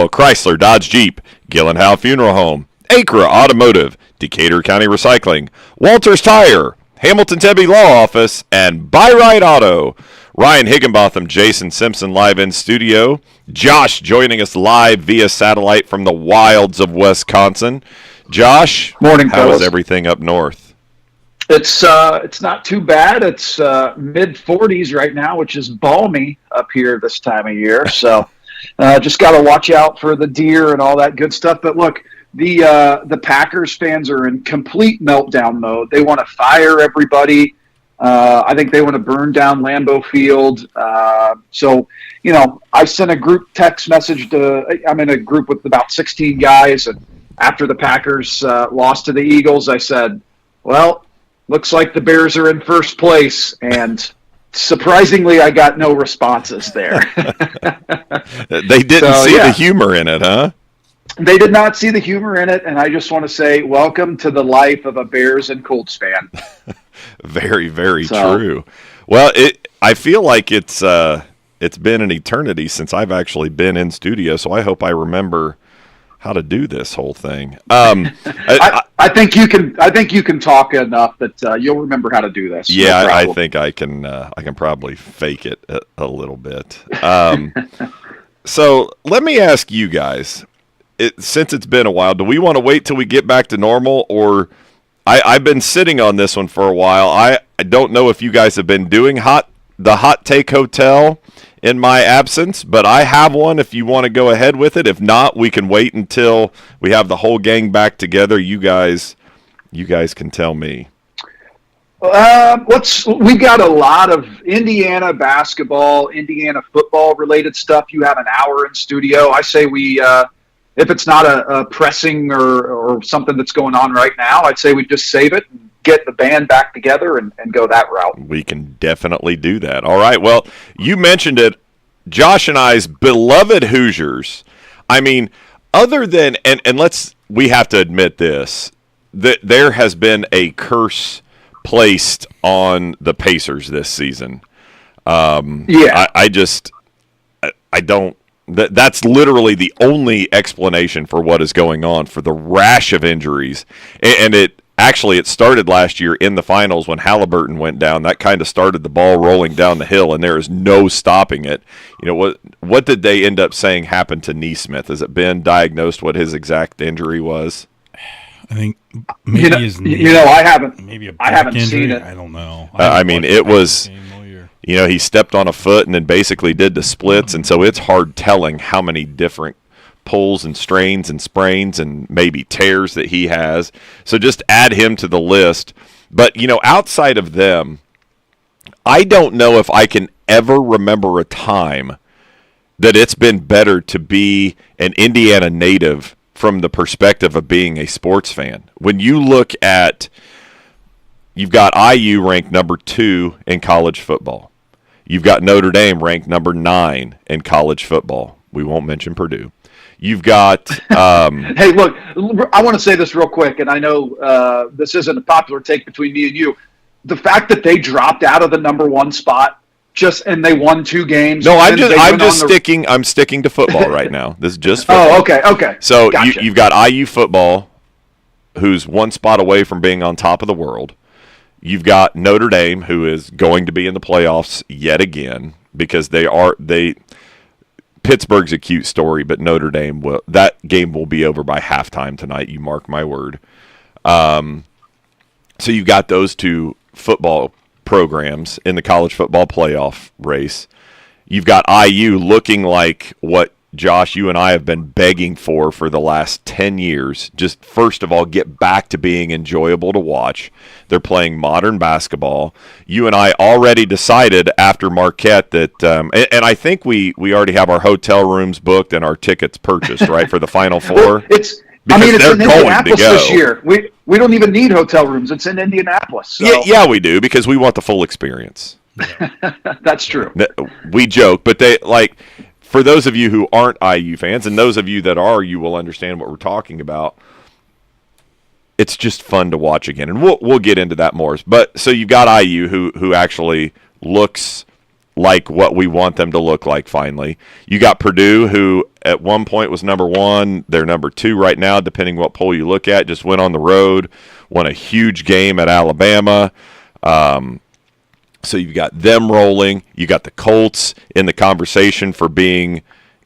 Oil, Chrysler, Dodge Jeep, Gillenhow Funeral Home, Acra Automotive, Decatur County Recycling, Walters Tire, Hamilton Tebby Law Office, and Buy-Right Auto. Ryan Higginbotham, Jason Simpson live in studio. Josh joining us live via satellite from the wilds of Wisconsin. Josh, morning, how is everything up north? It's not too bad. It's mid-40s right now, which is balmy up here this time of year. So just got to watch out for the deer and all that good stuff. But look, the Packers fans are in complete meltdown mode. They want to fire everybody. I think they want to burn down Lambeau Field. So, I sent a group text message I'm in a group with about 16 guys. And after the Packers lost to the Eagles, I said, well, looks like the Bears are in first place. And surprisingly, I got no responses there. They didn't see the humor in it, huh? They did not see the humor in it, and I just want to say welcome to the life of a Bears and Colts fan. Very, very true. Well, I feel like it's been an eternity since I've actually been in studio, so I hope I remember how to do this whole thing. I think you can talk enough that you'll remember how to do this. Yeah, no, I think I can probably fake it a little bit. So let me ask you guys. Since it's been a while, do we want to wait till we get back to normal, or I've been sitting on this one for a while. I don't know if you guys have been doing the Hot Take Hotel in my absence, but I have one if you want to go ahead with it. If not, we can wait until we have the whole gang back together. You guys can tell me. We got a lot of Indiana basketball, Indiana football related stuff. You have an hour in studio. I say we if it's not a pressing or something that's going on right now, I'd say we just save it and get the band back together and go that route. We can definitely do that. All right. Well, you mentioned it. Josh and I's beloved Hoosiers. I mean, other than and we have to admit this, that there has been a curse placed on the Pacers this season. I don't. That's literally the only explanation for what is going on, for the rash of injuries. And it started last year in the finals when Halliburton went down. That kind of started the ball rolling down the hill, and there is no stopping it. What did they end up saying happened to Neesmith? Has it been diagnosed what his exact injury was? I think maybe his knee. I haven't. Maybe a I haven't injury. seen it. I don't know. It was. He stepped on a foot and then basically did the splits, and so it's hard telling how many different pulls and strains and sprains and maybe tears that he has. So just add him to the list. But, outside of them, I don't know if I can ever remember a time that it's been better to be an Indiana native from the perspective of being a sports fan. When you look at, you've got IU ranked number 2 in college football. You've got Notre Dame ranked number 9 in college football. We won't mention Purdue. You've got... Hey, look, I want to say this real quick, and I know this isn't a popular take between me and you. The fact that they dropped out of the number 1 spot and they won 2 games. No, I'm sticking to football right now. This is just football. Oh, okay. So gotcha. You've got IU football, who's 1 spot away from being on top of the world. You've got Notre Dame, who is going to be in the playoffs yet again because Pittsburgh's a cute story, but Notre Dame that game will be over by halftime tonight. You mark my word. So you've got those 2 football programs in the college football playoff race. You've got IU looking like what Josh, you and I have been begging for the last 10 years. Just first of all, get back to being enjoyable to watch. They're playing modern basketball. You and I already decided after Marquette that, and I think we already have our hotel rooms booked and our tickets purchased, right, for the Final Four. Well, it's in Indianapolis this year. We don't even need hotel rooms. It's in Indianapolis. So. Yeah, we do, because we want the full experience. That's true. We joke, but for those of you who aren't IU fans, and those of you that are, you will understand what we're talking about. It's just fun to watch again, and we'll get into that more. But so you've got IU who actually looks like what we want them to look like finally. You got Purdue, who at one point was number 1. They're number 2 right now, depending what poll you look at. Just went on the road, won a huge game at Alabama. So you've got them rolling. You got the Colts in the conversation for being,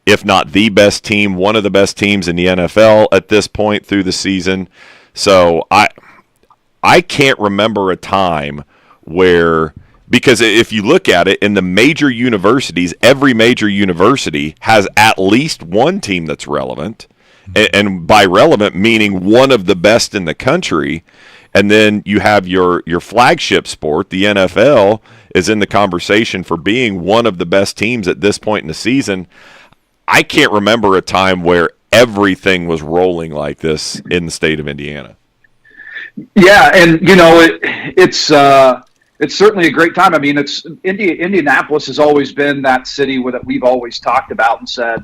if not the best team, one of the best teams in the NFL at this point through the season. So I can't remember a time where, because if you look at it in the major universities, every major university has at least one team that's relevant, and by relevant meaning one of the best in the country. And then you have your flagship sport, the NFL, is in the conversation for being one of the best teams at this point in the season. I can't remember a time where everything was rolling like this in the state of Indiana. Yeah, and it's certainly a great time. I mean, Indianapolis has always been that city that we've always talked about and said,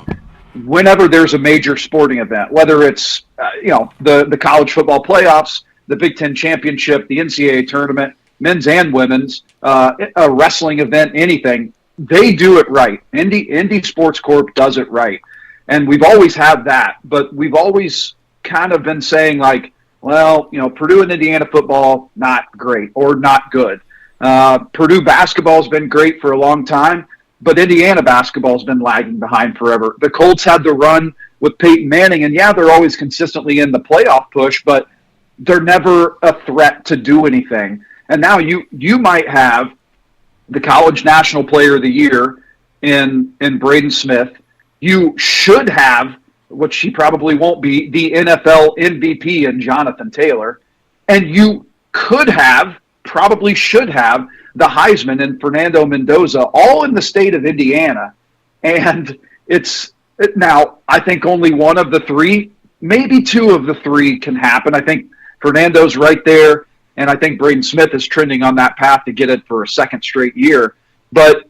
whenever there's a major sporting event, whether it's the college football playoffs, the Big Ten championship, the NCAA tournament, men's and women's, a wrestling event, anything, they do it right. Indy Sports Corp does it right, and we've always had that. But we've always kind of been saying like, well, Purdue and Indiana football, not great or not good. Purdue basketball has been great for a long time, but Indiana basketball has been lagging behind forever. The Colts had the run with Peyton Manning, and yeah, they're always consistently in the playoff push, but they're never a threat to do anything. And now you might have the College National Player of the Year in Braden Smith. You should have, which he probably won't be, the NFL MVP in Jonathan Taylor. And you probably should have the Heisman in Fernando Mendoza, all in the state of Indiana. And now I think only one of the three, maybe two of the three can happen. I think Fernando's right there, and I think Braden Smith is trending on that path to get it for a second straight year. But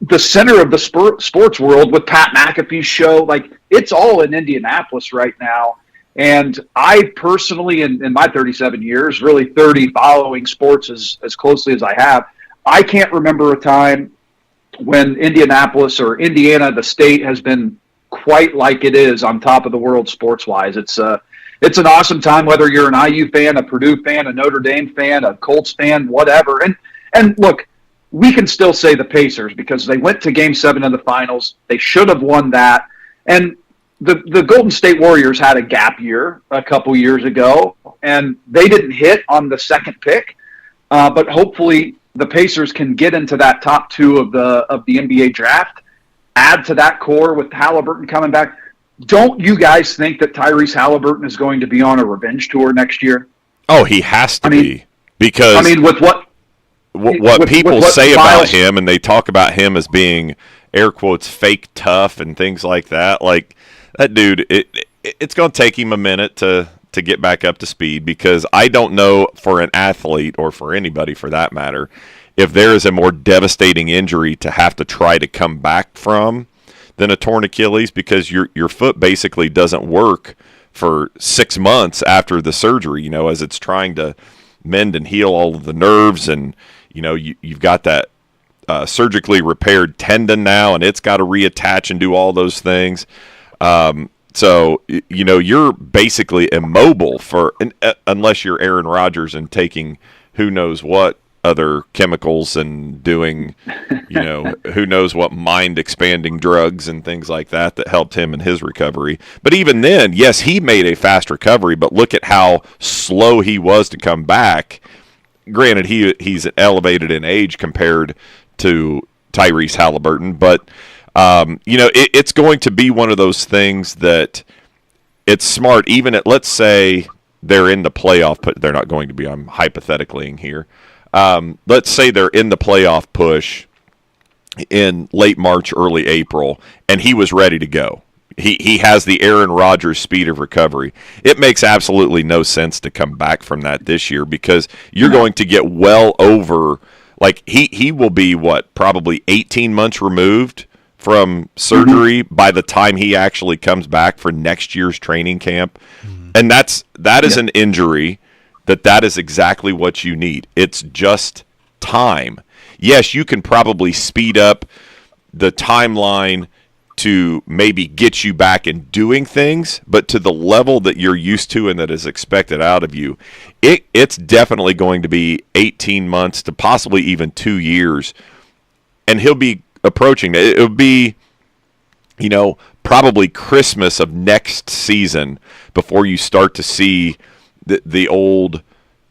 the center of the sports world with Pat McAfee's show, like, it's all in Indianapolis right now. And I personally, in my 37 years, really 30 following sports as closely as I have, I can't remember a time when Indianapolis or Indiana, the state, has been quite like it is on top of the world sports-wise. It's an awesome time, whether you're an IU fan, a Purdue fan, a Notre Dame fan, a Colts fan, whatever. And look, we can still say the Pacers because they went to Game 7 of the finals. They should have won that. And the Golden State Warriors had a gap year a couple years ago, and they didn't hit on the second pick. But hopefully the Pacers can get into that top 2 of the NBA draft, add to that core with Halliburton coming back. Don't you guys think that Tyrese Halliburton is going to be on a revenge tour next year? Oh, he has to be. Because with what people say about him, and they talk about him as being, air quotes, fake tough and things like that. Like, that dude, it's going to take him a minute to get back up to speed, because I don't know for an athlete, or for anybody for that matter, if there is a more devastating injury to have to try to come back from than a torn Achilles, because your foot basically doesn't work for 6 months after the surgery, as it's trying to mend and heal all of the nerves, and you've got that surgically repaired tendon now, and it's got to reattach and do all those things. So you're basically immobile unless you're Aaron Rodgers and taking who knows what other chemicals and doing, who knows what mind-expanding drugs and things like that helped him in his recovery. But even then, yes, he made a fast recovery, but look at how slow he was to come back. Granted, he's elevated in age compared to Tyrese Halliburton, but it's going to be one of those things that it's smart, even at, let's say they're in the playoff, but they're not going to be, I'm hypothetically here. Let's say they're in the playoff push in late March, early April, and he was ready to go. He has the Aaron Rodgers speed of recovery. It makes absolutely no sense to come back from that this year, because you're going to get well over, like, he will be, probably 18 months removed from surgery by the time he actually comes back for next year's training camp. And that is an injury that is exactly what you need. It's just time. yes, you can probably speed up the timeline to maybe get you back in doing things, but to the level that you're used to and that is expected out of you, it's definitely going to be 18 months to possibly even 2 years, and he'll be approaching it. It'll be, probably Christmas of next season before you start to see the old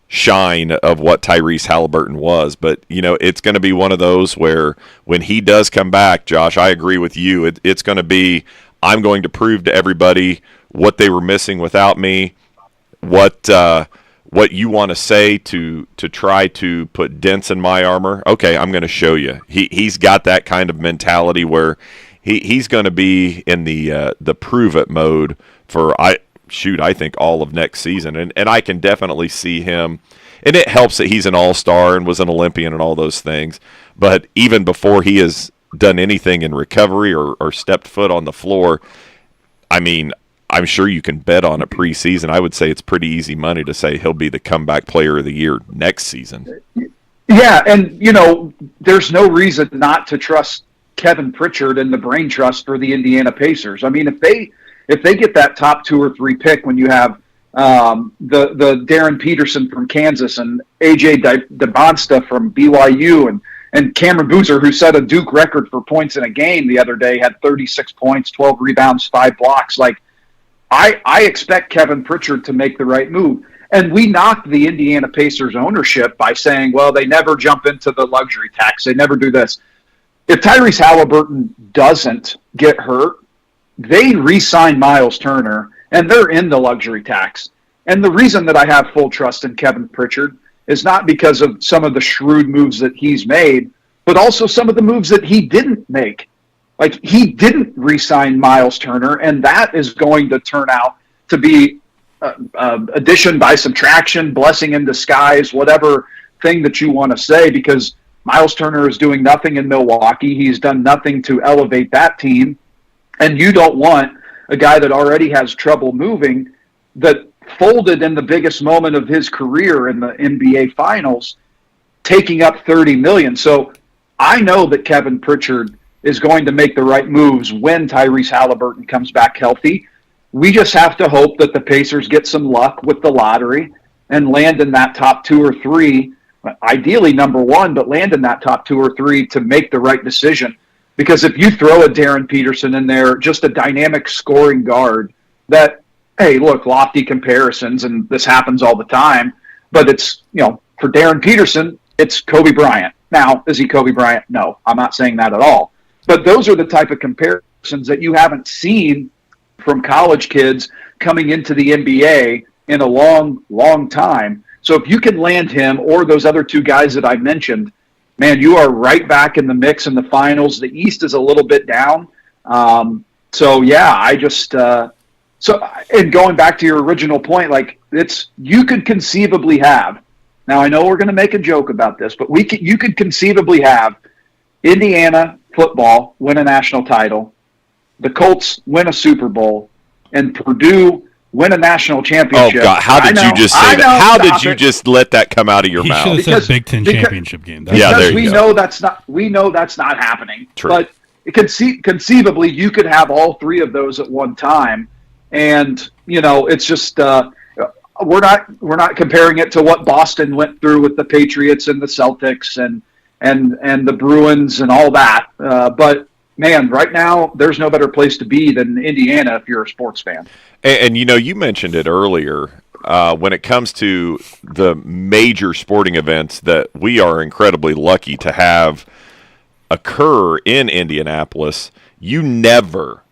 shine of what Tyrese Halliburton was. But, it's going to be one of those where when he does come back, Josh, I agree with you. It's going to be, I'm going to prove to everybody what they were missing without me, what you want to say to try to put dents in my armor. Okay, I'm going to show you. He's got that kind of mentality where he's going to be in the prove it mode for I think all of next season, and I can definitely see him. And it helps that he's an all-star and was an Olympian and all those things. But even before he has done anything in recovery or stepped foot on the floor, I mean, I'm sure you can bet on it preseason. I would say it's pretty easy money to say he'll be the comeback player of the year next season. Yeah, and, there's no reason not to trust Kevin Pritchard and the brain trust for the Indiana Pacers. I mean, if they get that top 2 or 3 pick when you have the Darren Peterson from Kansas and AJ DeBonsta from BYU and Cameron Boozer, who set a Duke record for points in a game the other day, had 36 points, 12 rebounds, 5 blocks. Like, I expect Kevin Pritchard to make the right move. And we knocked the Indiana Pacers ownership by saying, well, they never jump into the luxury tax. They never do this. If Tyrese Halliburton doesn't get hurt, they re-sign Miles Turner, and they're in the luxury tax. And the reason that I have full trust in Kevin Pritchard is not because of some of the shrewd moves that he's made, but also some of the moves that he didn't make. Like, he didn't re-sign Miles Turner, and that is going to turn out to be addition by subtraction, blessing in disguise, whatever thing that you want to say, because Miles Turner is doing nothing in Milwaukee. He's done nothing to elevate that team. And you don't want a guy that already has trouble moving, that folded in the biggest moment of his career in the NBA Finals, taking up $30 million. So I know that Kevin Pritchard is going to make the right moves when Tyrese Halliburton comes back healthy. We just have to hope that the Pacers get some luck with the lottery and land in that top 2 or 3, ideally number 1, but land in that top 2 or 3 to make the right decision. Because if you throw a Darren Peterson in there, just a dynamic scoring guard that, hey, look, lofty comparisons, and this happens all the time, but it's, for Darren Peterson, it's Kobe Bryant. Now, is he Kobe Bryant? No, I'm not saying that at all. But those are the type of comparisons that you haven't seen from college kids coming into the NBA in a long, long time. So if you can land him or those other 2 guys that I mentioned, man, you are right back in the mix in the finals. The East is a little bit down. And going back to your original point, like, you could conceivably have, now I know we're going to make a joke about this, but you could conceivably have Indiana football win a national title, the Colts win a Super Bowl, and Purdue win a national championship. Oh, God, how did you just say that? How did you just let that come out of your mouth? He should have said Big Ten championship game. There we know that's not happening. True. But conceivably, you could have all 3 of those at one time, and it's just we're not comparing it to what Boston went through with the Patriots and the Celtics and the Bruins and all that. But man, right now there's no better place to be than Indiana if you're a sports fan. And you mentioned it earlier, when it comes to the major sporting events that we are incredibly lucky to have occur in Indianapolis, you never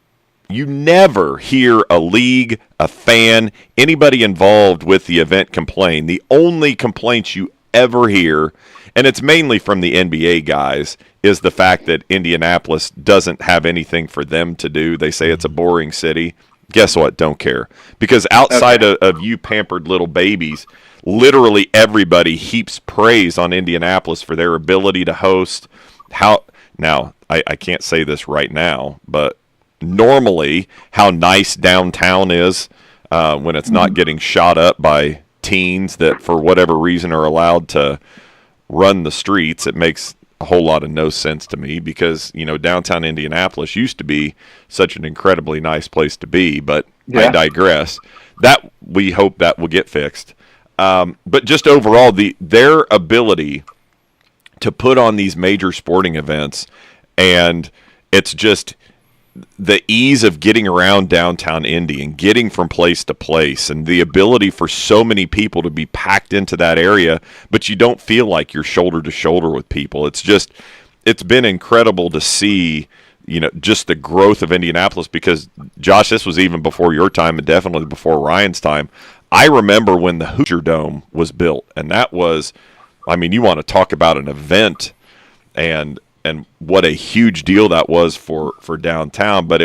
hear a league, a fan, anybody involved with the event complain. The only complaints you ever hear, and it's mainly from the NBA guys, is the fact that Indianapolis doesn't have anything for them to do. They say it's a boring city. Guess what? Don't care. Because outside of you pampered little babies, literally everybody heaps praise on Indianapolis for their ability to host. Now, I can't say this right now, but normally how nice downtown is when it's not getting shot up by teens that for whatever reason are allowed to run the streets. It makes a whole lot of no sense to me because, downtown Indianapolis used to be such an incredibly nice place to be, but I digress. That we hope that will get fixed. But just overall, their ability to put on these major sporting events, and it's just the ease of getting around downtown Indy and getting from place to place, and the ability for so many people to be packed into that area, but you don't feel like you're shoulder to shoulder with people. It's been incredible to see, just the growth of Indianapolis because, Josh, this was even before your time and definitely before Ryan's time. I remember when the Hoosier Dome was built, and that was, you want to talk about an event and what a huge deal that was for downtown. But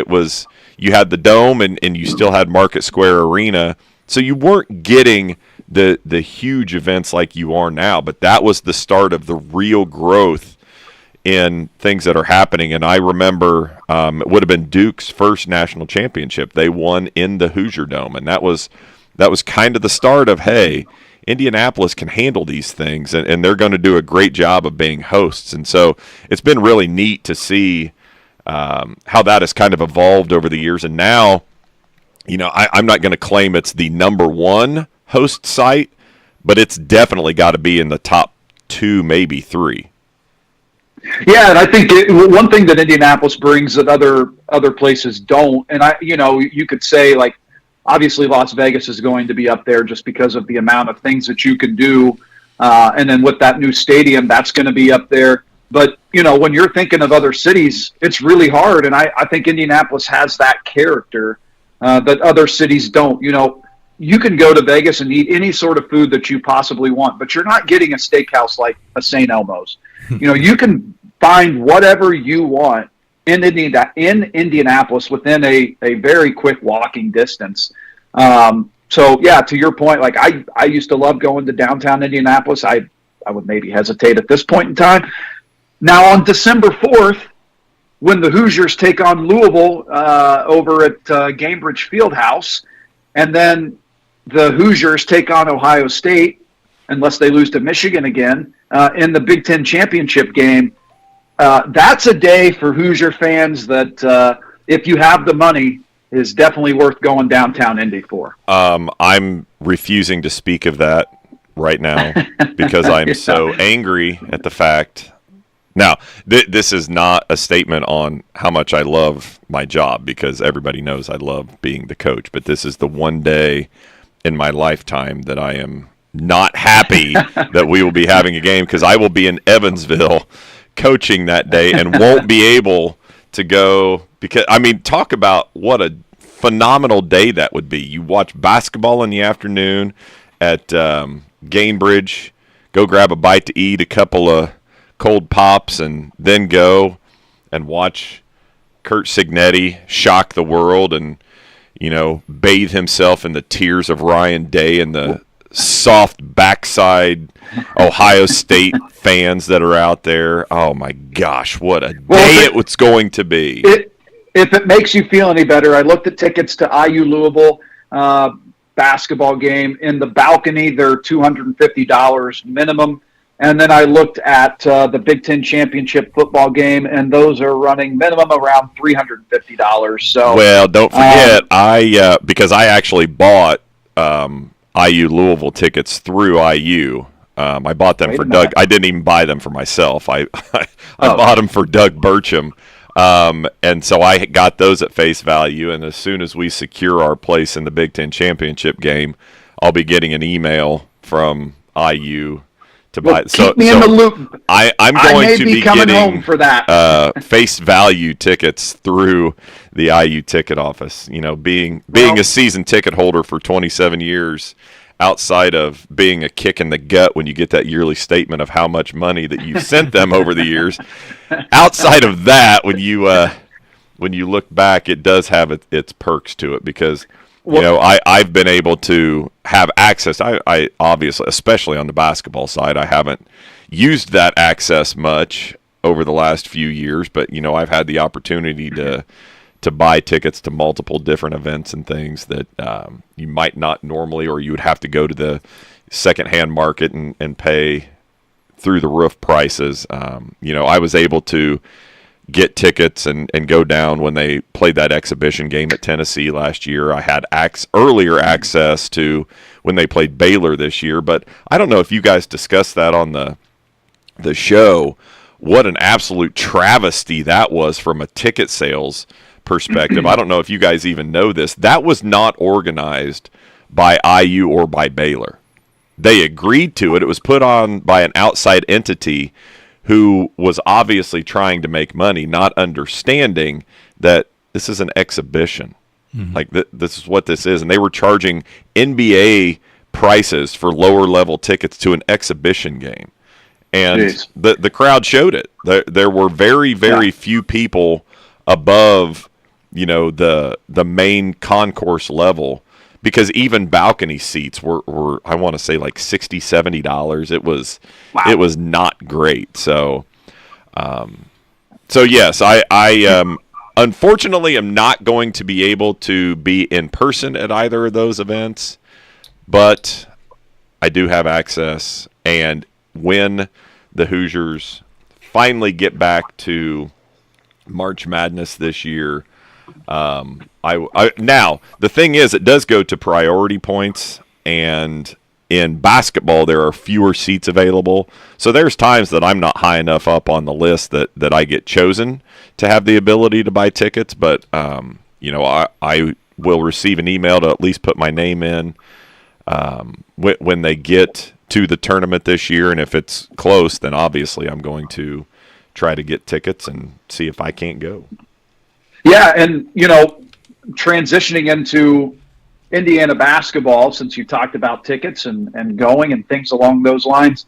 you had the Dome and you still had Market Square Arena, so you weren't getting the huge events like you are now. But that was the start of the real growth in things that are happening. And I remember it would have been Duke's first national championship. They won in the Hoosier Dome, and that was kind of the start of, hey, Indianapolis can handle these things, and they're going to do a great job of being hosts. And so it's been really neat to see how that has kind of evolved over the years. And now, I'm not going to claim it's the number one host site, but it's definitely got to be in the top 2, maybe 3. Yeah, and I think one thing that Indianapolis brings that other places don't, and you could say, like, obviously Las Vegas is going to be up there just because of the amount of things that you can do, and then with that new stadium, that's going to be up there. But when you're thinking of other cities, it's really hard, and I think Indianapolis has that character that other cities don't. You can go to Vegas and eat any sort of food that you possibly want, but you're not getting a steakhouse like a St. Elmo's. You can find whatever you want in Indianapolis within a very quick walking distance. So yeah, to your point, like I used to love going to downtown Indianapolis. I would maybe hesitate at this point in time. Now on December 4th, when the Hoosiers take on Louisville over at Gainbridge Fieldhouse, and then the Hoosiers take on Ohio State, unless they lose to Michigan again, in the Big Ten championship game. That's a day for Hoosier fans that, if you have the money, is definitely worth going downtown Indy for. I'm refusing to speak of that right now because I'm so angry at the fact. Now, this is not a statement on how much I love my job because everybody knows I love being the coach, but this is the one day in my lifetime that I am not happy that we will be having a game because I will be in Evansville coaching that day and won't be able to go because, talk about what a phenomenal day that would be. You watch basketball in the afternoon at Gainbridge, go grab a bite to eat, a couple of cold pops, and then go and watch Curt Cignetti shock the world and, bathe himself in the tears of Ryan Day and the soft backside Ohio State fans that are out there. Oh my gosh, what a day it was going to be. If it makes you feel any better, I looked at tickets to IU Louisville basketball game. In the balcony, they're $250 minimum. And then I looked at the Big Ten championship football game, and those are running minimum around $350. So, well, don't forget, because I actually bought IU Louisville tickets through IU. I bought them for Doug. I didn't even buy them for myself. I bought them for Doug Burcham. And so I got those at face value. And as soon as we secure our place in the Big Ten championship game, I'll be getting an email from IU to buy. Keep me in the loop. I'm going to be coming getting home for that. face value tickets through the IU ticket office. Being a season ticket holder for 27 years, outside of being a kick in the gut when you get that yearly statement of how much money that you've sent them over the years. Outside of that, when you look back, it does have its perks to it because I've been able to have access. I obviously, especially on the basketball side, I haven't used that access much over the last few years, but I've had the opportunity to buy tickets to multiple different events and things that you might not normally, or you would have to go to the secondhand market and pay through the roof prices. I was able to get tickets and go down when they played that exhibition game at Tennessee last year. I had earlier access to when they played Baylor this year, but I don't know if you guys discussed that on the show. What an absolute travesty that was from a ticket sales perspective. I don't know if you guys even know this. That was not organized by IU or by Baylor. They agreed to it. It was put on by an outside entity who was obviously trying to make money, not understanding that this is an exhibition. Mm-hmm. Like this is what this is. And they were charging NBA prices for lower level tickets to an exhibition game. And the crowd showed it. There were very, very few people above, the main concourse level, because even balcony seats were I want to say like $60, $70. It was not great. So yes, I unfortunately am not going to be able to be in person at either of those events, but I do have access. And when the Hoosiers finally get back to March Madness this year, now the thing is, it does go to priority points, and in basketball there are fewer seats available. So there's times that I'm not high enough up on the list that I get chosen to have the ability to buy tickets. But I will receive an email to at least put my name in when they get to the tournament this year, and if it's close, then obviously I'm going to try to get tickets and see if I can't go. Yeah, and transitioning into Indiana basketball, since you talked about tickets and going and things along those lines,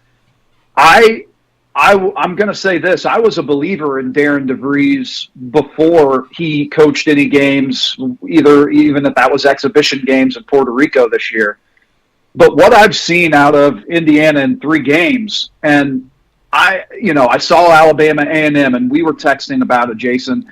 I'm going to say this. I was a believer in Darren DeVries before he coached any games, even if that was exhibition games in Puerto Rico this year. But what I've seen out of Indiana in 3 games, and I saw Alabama A&M, and we were texting about it, Jason.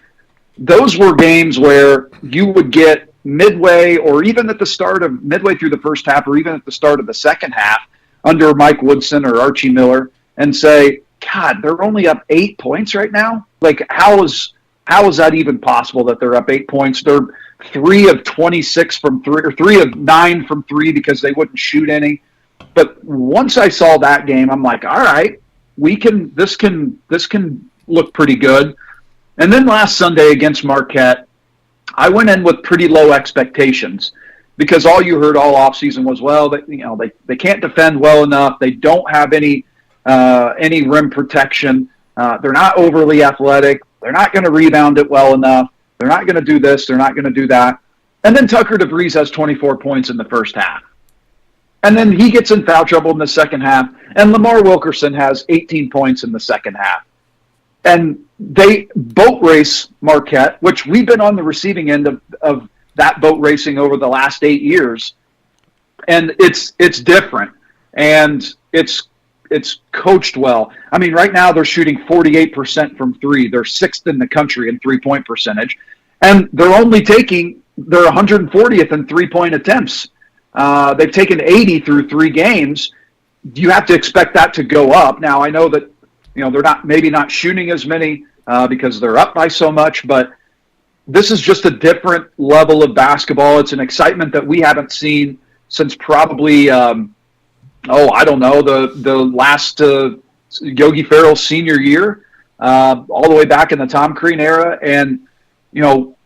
Those were games where you would get midway, or even at the start of midway through the first half, or even at the start of the second half, under Mike Woodson or Archie Miller, and say, God, they're only up 8 points right now? Like, how is that even possible that they're up 8 points? They're 3 of 26 from 3, or 3 of 9 from 3 because they wouldn't shoot any. But once I saw that game, I'm like, all right, this can look pretty good. And then last Sunday against Marquette, I went in with pretty low expectations, because all you heard all offseason was, well, they can't defend well enough. They don't have any rim protection. They're not overly athletic. They're not going to rebound it well enough. They're not going to do this. They're not going to do that. And then Tucker DeVries has 24 points in the first half. And then he gets in foul trouble in the second half. And Lamar Wilkerson has 18 points in the second half. And they boat race Marquette, which we've been on the receiving end of that boat racing over the last 8 years. And it's different. And it's coached well. I mean, right now they're shooting 48% from 3. They're 6th in the country in 3-point percentage. And they're 140th in 3-point attempts. They've taken 80 through 3 games. You have to expect that to go up. Now, I know that they're maybe not shooting as many because they're up by so much, but this is just a different level of basketball. It's an excitement that we haven't seen since probably I don't know, the last Yogi Ferrell's senior year, all the way back in the Tom Crean era. And,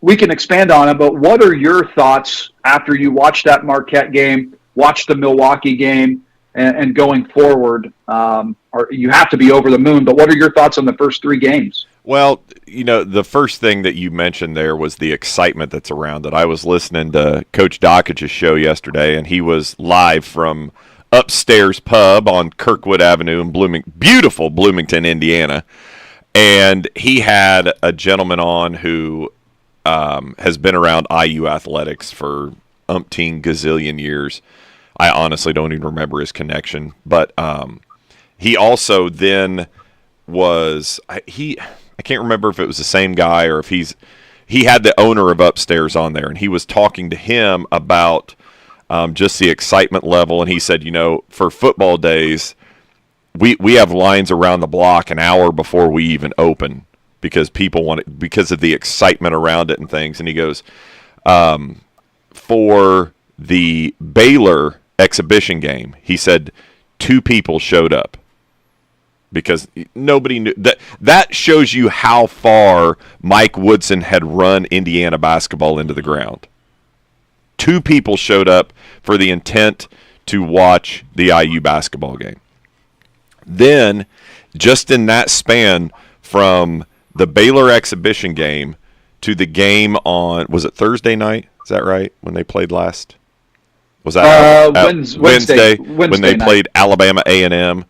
we can expand on it, but what are your thoughts after you watch that Marquette game, watch the Milwaukee game, and going forward? Or you have to be over the moon, but what are your thoughts on the first 3 games? Well, the first thing that you mentioned there was the excitement that's around it. I was listening to Coach Dockich's show yesterday, and he was live from Upstairs Pub on Kirkwood Avenue in beautiful Bloomington, Indiana. And he had a gentleman on who has been around IU athletics for umpteen gazillion years. I honestly don't even remember his connection. But he also then was I can't remember if it was the same guy or if he had the owner of Upstairs on there, and he was talking to him about just the excitement level. And he said, for football days, we have lines around the block an hour before we even open because people want it, because of the excitement around it and things. And he goes, for the Baylor exhibition game, he said 2 people showed up because nobody knew. That shows you how far Mike Woodson had run Indiana basketball into the ground. 2 people showed up for the intent to watch the IU basketball game. Then, just in that span from the Baylor exhibition game to the game on, was it Thursday night? Is that right? When they played last? Was that Wednesday when they played Alabama A&M?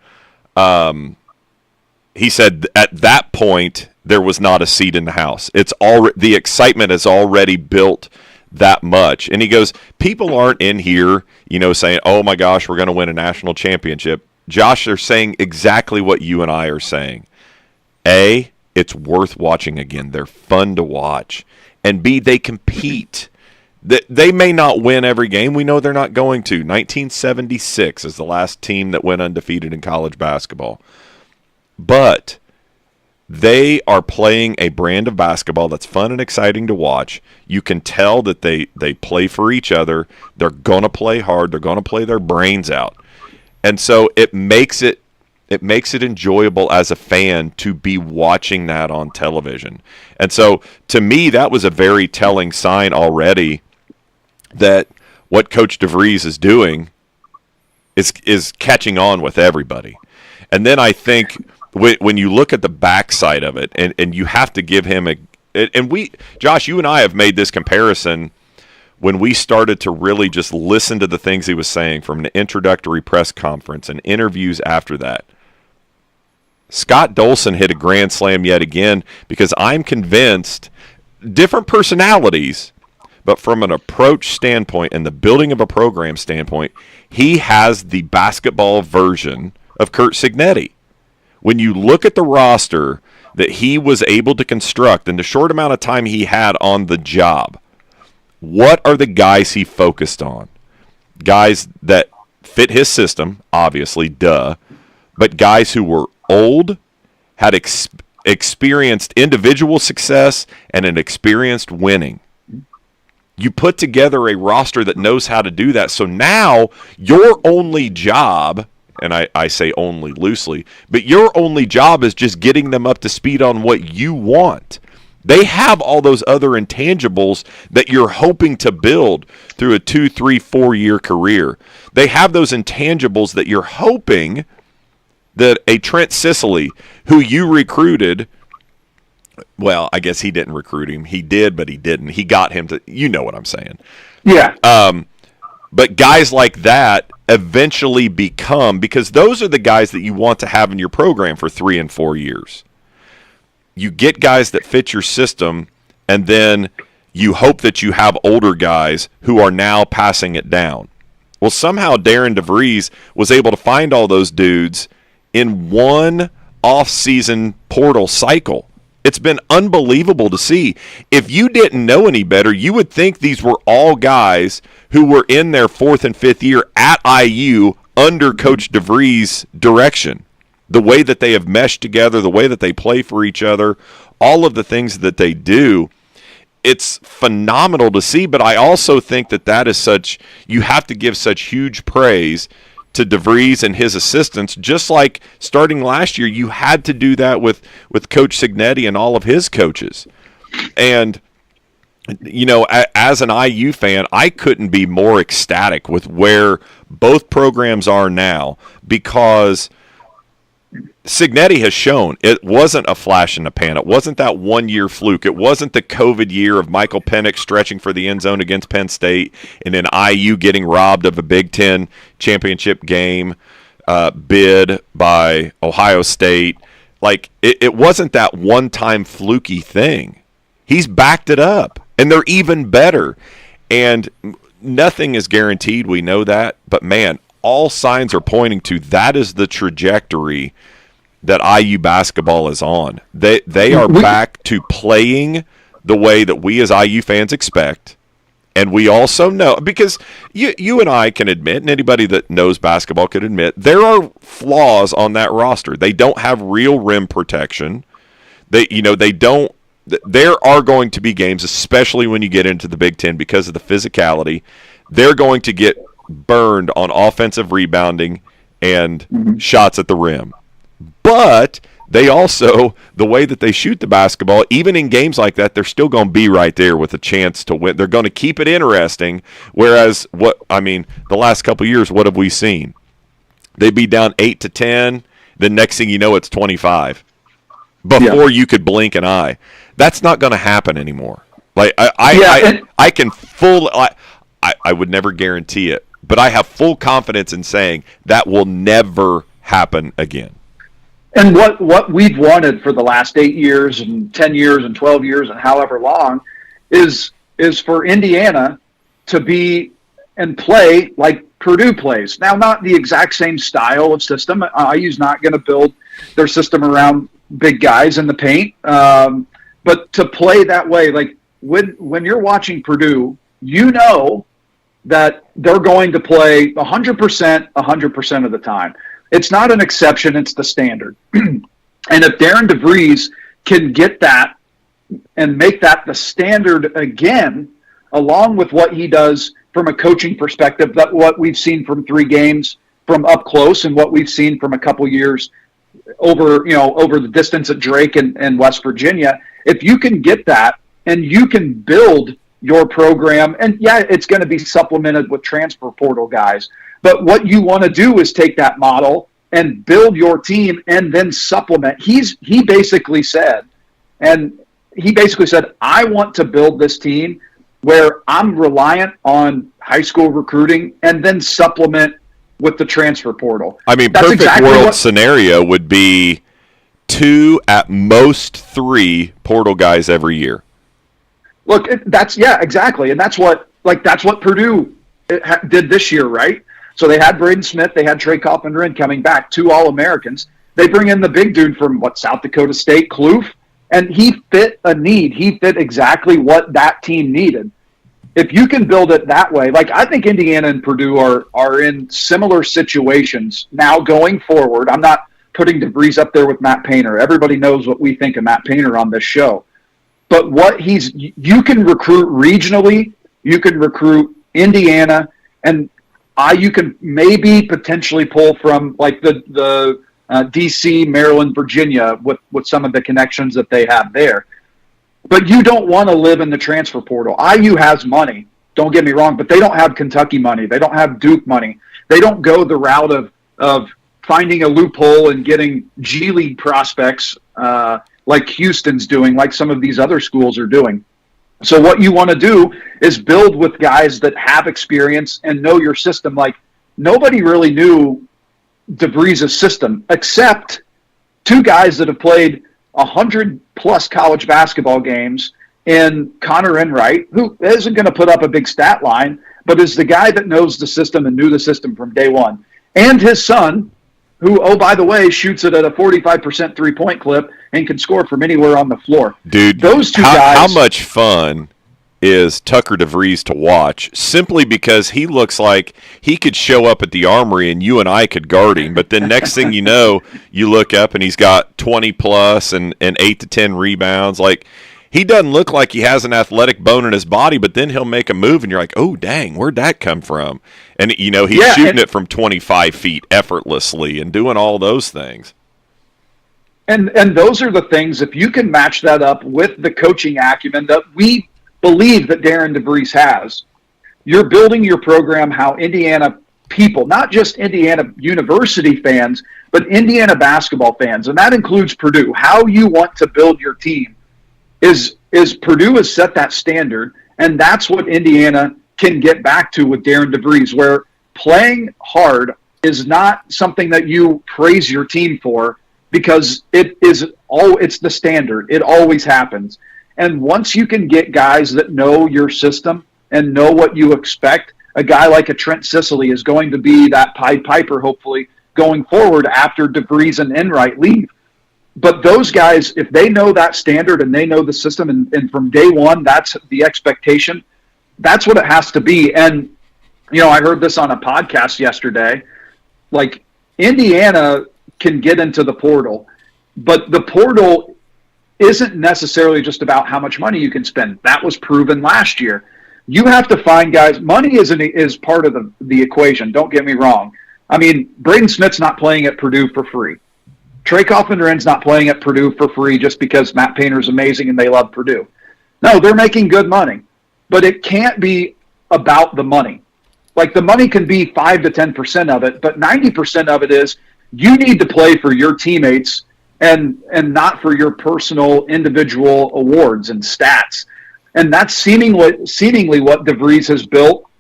He said at that point there was not a seat in the house. It's already, the excitement has already built that much. And he goes, people aren't in here, saying, "Oh my gosh, we're going to win a national championship." Josh, they're saying exactly what you and I are saying. A, it's worth watching again. They're fun to watch. And B, they compete. They may not win every game. We know they're not going to. 1976 is the last team that went undefeated in college basketball. But they are playing a brand of basketball that's fun and exciting to watch. You can tell that they play for each other. They're going to play hard. They're going to play their brains out. And so it makes it enjoyable as a fan to be watching that on television. And so to me, that was a very telling sign already that what Coach DeVries is doing is catching on with everybody. And then I think when you look at the backside of it, and you have to give him Josh, you and I have made this comparison when we started to really just listen to the things he was saying from an introductory press conference and interviews after that. Scott Dolson hit a grand slam yet again because I'm convinced, different personalities, but from an approach standpoint and the building of a program standpoint, he has the basketball version of Curt Cignetti. When you look at the roster that he was able to construct in the short amount of time he had on the job, what are the guys he focused on? Guys that fit his system, obviously, but guys who were old, had experienced individual success, and an experienced winning. You put together a roster that knows how to do that. So now your only job, and I say only loosely, but your only job is just getting them up to speed on what you want. They have all those other intangibles that you're hoping to build through a 2, 3, 4-year career. They have those intangibles that you're hoping that a Trent Sicily, who you recruited, well, I guess he didn't recruit him. He did, but he didn't. He got him to, you know what I'm saying. Yeah. But guys like that eventually become, because those are the guys that you want to have in your program for 3 and 4 years. You get guys that fit your system, and then you hope that you have older guys who are now passing it down. Well, somehow Darren DeVries was able to find all those dudes in one off-season portal cycle. It's been unbelievable to see. If you didn't know any better, you would think these were all guys who were in their 4th and 5th year at IU under Coach DeVries' direction. The way that they have meshed together, the way that they play for each other, all of the things that they do, it's phenomenal to see. But I also think that is such, you have to give such huge praise to DeVries and his assistants. Just like starting last year, you had to do that with Coach Cignetti and all of his coaches. And, as an IU fan, I couldn't be more ecstatic with where both programs are now, because Cignetti has shown it wasn't a flash in the pan. It wasn't that 1-year fluke. It wasn't the COVID year of Michael Penix stretching for the end zone against Penn State and then IU getting robbed of a Big Ten championship game bid by Ohio State. Like, it wasn't that one-time fluky thing. He's backed it up, and they're even better. And nothing is guaranteed. We know that. But, man, all signs are pointing to that is the trajectory that IU basketball is on. They are back to playing the way that we as IU fans expect, And we also know, because you and I can admit, and anybody that knows basketball could admit, there are flaws on that roster. They don't have real rim protection. They don't. There are going to be games, especially when you get into the Big Ten, because of the physicality. They're going to get burned on offensive rebounding and shots at the rim. But they also, the way that they shoot the basketball, even in games like that, they're still going to be right there with a chance to win. They're going to keep it interesting. Whereas, the last couple of years, what have we seen? They'd be down 8-10. The next thing you know, it's 25 before you could blink an eye. That's not going to happen anymore. Like I can I would never guarantee it, but I have full confidence in saying that will never happen again. And what we've wanted for the last 8 years and 10 years and 12 years and however long is for Indiana to be and play like Purdue plays. Now, not the exact same style of system. IU's not going to build their system around big guys in the paint, but to play that way, like when you're watching Purdue, you know that they're going to play 100% of the time. It's not an exception, it's the standard. And if Darren DeVries can get that and make that the standard again, along with what he does from a coaching perspective, that what we've seen from 3 games from up close and what we've seen from a couple years over the distance at Drake and West Virginia, if you can get that and you can build your program, and it's going to be supplemented with transfer portal guys, but what you want to do is take that model and build your team and then supplement. He basically said, I want to build this team where I'm reliant on high school recruiting and then supplement with the transfer portal. I mean, that's perfect exactly world scenario would be 2, at most 3 portal guys every year. Look, exactly. And that's what Purdue did this year, right? So they had Braden Smith, they had Trey Carpenter coming back, 2 All-Americans. They bring in the big dude from South Dakota State, Kloof, and he fit a need. He fit exactly what that team needed. If you can build it that way, like I think Indiana and Purdue are in similar situations now going forward. I'm not putting DeVries up there with Matt Painter. Everybody knows what we think of Matt Painter on this show. But you can recruit regionally, you can recruit Indiana, and you can maybe potentially pull from like the DC, Maryland, Virginia with some of the connections that they have there. But you don't want to live in the transfer portal. IU has money, don't get me wrong, but they don't have Kentucky money. They don't have Duke money. They don't go the route of finding a loophole and getting G League prospects like Houston's doing, like some of these other schools are doing. So what you want to do is build with guys that have experience and know your system. Like nobody really knew DeVries' system except 2 guys that have played 100+ college basketball games in Connor Enright, who isn't going to put up a big stat line, but is the guy that knows the system and knew the system from day one. And his son, who, oh, by the way, shoots it at a 45% three-point clip and can score from anywhere on the floor. Dude, those 2 guys. How much fun is Tucker DeVries to watch, simply because he looks like he could show up at the Armory and you and I could guard him, but then next thing you know, you look up and he's got 20+ and 8 to 10 rebounds. Like, he doesn't look like he has an athletic bone in his body, but then he'll make a move and you're like, oh, dang, where'd that come from? And, he's shooting it from 25 feet effortlessly and doing all those things. And those are the things, if you can match that up with the coaching acumen that we believe that Darren DeVries has, you're building your program how Indiana people, not just Indiana University fans, but Indiana basketball fans, and that includes Purdue, how you want to build your team is Purdue has set that standard, and that's what Indiana can get back to with Darren DeVries, where playing hard is not something that you praise your team for, because it's the standard. It always happens. And once you can get guys that know your system and know what you expect, a guy like a Trent Sicily is going to be that Pied Piper, hopefully, going forward after DeVries and Enright leave. But those guys, if they know that standard and they know the system, and from day one, that's the expectation, that's what it has to be. And, I heard this on a podcast yesterday. Like, Indiana can get into the portal, but the portal isn't necessarily just about how much money you can spend. That was proven last year. You have to find guys. Money is part of the equation. Don't get me wrong. I mean, Braden Smith's not playing at Purdue for free. Trey Kaufman-Duran's not playing at Purdue for free just because Matt Painter's amazing and they love Purdue. No, they're making good money, but it can't be about the money. Like, the money can be 5 to 10% of it, but 90% of it is you need to play for your teammates and not for your personal individual awards and stats. And that's seemingly what DeVries has built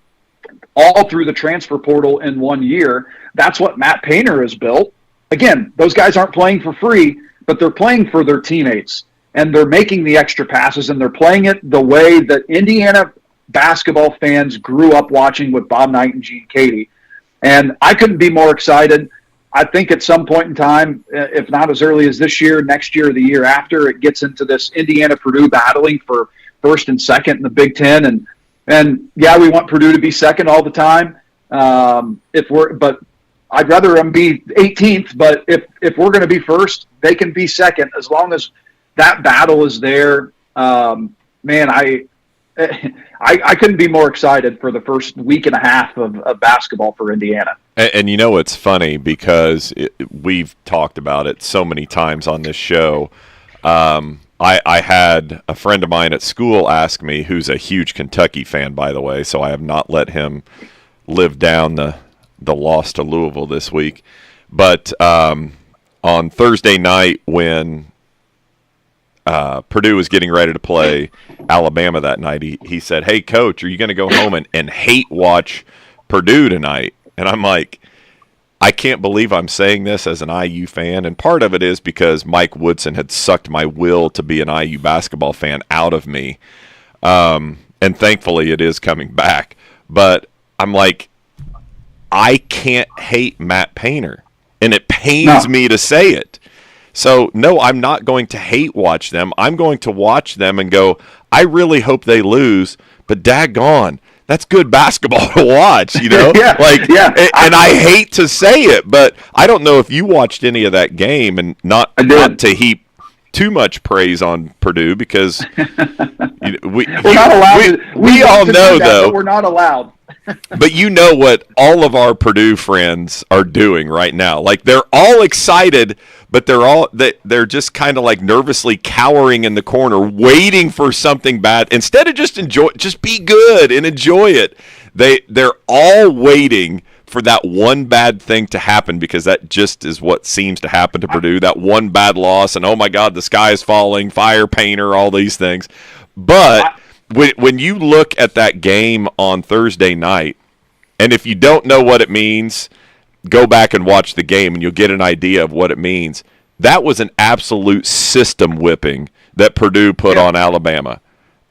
all through the transfer portal in 1 year. That's what Matt Painter has built. Again, those guys aren't playing for free, but they're playing for their teammates, and they're making the extra passes, and they're playing it the way that Indiana basketball fans grew up watching with Bob Knight and Gene Katie. And I couldn't be more excited. I think at some point in time, if not as early as this year, next year, or the year after, it gets into this Indiana-Purdue battling for first and second in the Big Ten. And yeah, we want Purdue to be second all the time. But I'd rather them be 18th. But if we're going to be first, they can be second as long as that battle is there. Man, I couldn't be more excited for the first week and a half of basketball for Indiana. And it's funny because we've talked about it so many times on this show. I had a friend of mine at school ask me, who's a huge Kentucky fan, by the way, so I have not let him live down the loss to Louisville this week. But on Thursday night when Purdue was getting ready to play Alabama that night, he said, "Hey, Coach, are you going to go home and hate watch Purdue tonight?" And I'm like, I can't believe I'm saying this as an IU fan, and part of it is because Mike Woodson had sucked my will to be an IU basketball fan out of me, and thankfully it is coming back. But I'm like, I can't hate Matt Painter, and it pains me to say it. So, no, I'm not going to hate watch them. I'm going to watch them and go, I really hope they lose, but daggone, that's good basketball to watch, And I hate to say it, but I don't know if you watched any of that game, and not to heap too much praise on Purdue because we're not allowed. We all know, though. We're not allowed. But you know what all of our Purdue friends are doing right now. Like, they're all excited, but they're just kind of like nervously cowering in the corner, waiting for something bad. Instead of just be good and enjoy it. They're all waiting for that one bad thing to happen, because that just is what seems to happen to Purdue. That one bad loss, and oh my God, the sky is falling, fire Painter, all these things. But when you look at that game on Thursday night, and if you don't know what it means, go back and watch the game and you'll get an idea of what it means. That was an absolute system whipping that Purdue put on Alabama.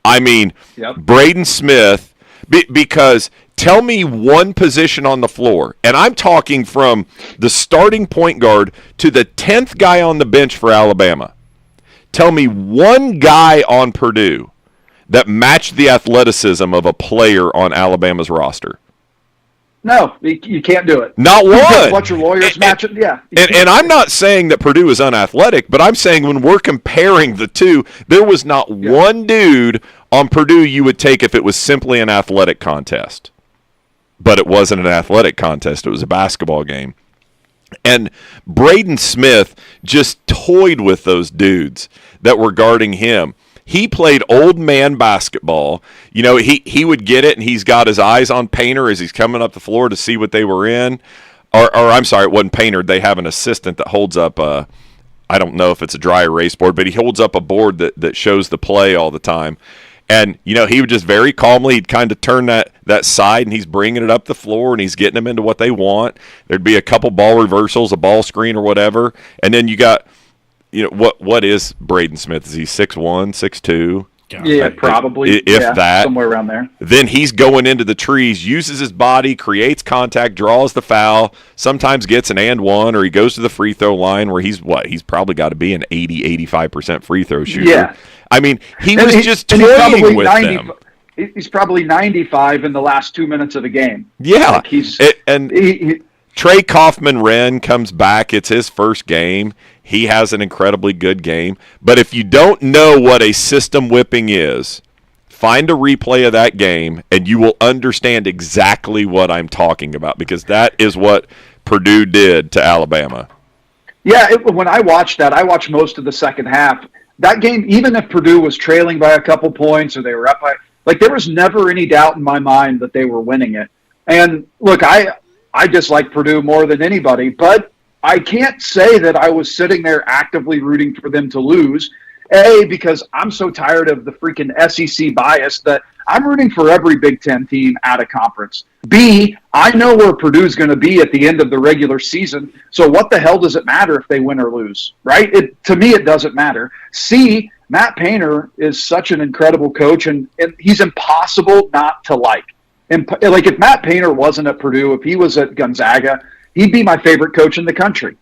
I mean, Braden Smith, because tell me one position on the floor, and I'm talking from the starting point guard to the 10th guy on the bench for Alabama. Tell me one guy on Purdue that matched the athleticism of a player on Alabama's roster. No, you can't do it. Not one. Let your lawyers match it. Yeah. And I'm not saying that Purdue is unathletic, but I'm saying when we're comparing the two, there was not one dude on Purdue you would take if it was simply an athletic contest. But it wasn't an athletic contest. It was a basketball game. And Braden Smith just toyed with those dudes that were guarding him. He played old man basketball. You know, he would get it, and he's got his eyes on Painter as he's coming up the floor to see what they were in. Or I'm sorry, it wasn't Painter. They have an assistant that holds up I don't know if it's a dry erase board, but he holds up a board that shows the play all the time. And, you know, he would just very calmly, he'd kind of turn that side, and he's bringing it up the floor, and he's getting them into what they want. There'd be a couple ball reversals, a ball screen or whatever. And then you got, you know, what is Braden Smith? Is he 6'1", 6'2"? Yeah, probably. If that. Somewhere around there. Then he's going into the trees, uses his body, creates contact, draws the foul, sometimes gets an and one, or he goes to the free throw line where he's probably got to be an 80, 85% free throw shooter. Yeah. I mean, he was just toying with them. he's probably 95 in the last 2 minutes of the game. Yeah, like he, Trey Kaufman-Renn comes back. It's his first game. He has an incredibly good game. But if you don't know what a system whipping is, find a replay of that game, and you will understand exactly what I'm talking about, because that is what Purdue did to Alabama. Yeah, when I watched that, I watched most of the second half. That game, even if Purdue was trailing by a couple points or they were up by, like, there was never any doubt in my mind that they were winning it. And look, I dislike Purdue more than anybody, but I can't say that I was sitting there actively rooting for them to lose. A, because I'm so tired of the freaking SEC bias that I'm rooting for every Big Ten team out of conference. B, I know where Purdue's going to be at the end of the regular season, so what the hell does it matter if they win or lose, right? To me, it doesn't matter. C, Matt Painter is such an incredible coach, and he's impossible not to like. And, like, if Matt Painter wasn't at Purdue, if he was at Gonzaga, he'd be my favorite coach in the country.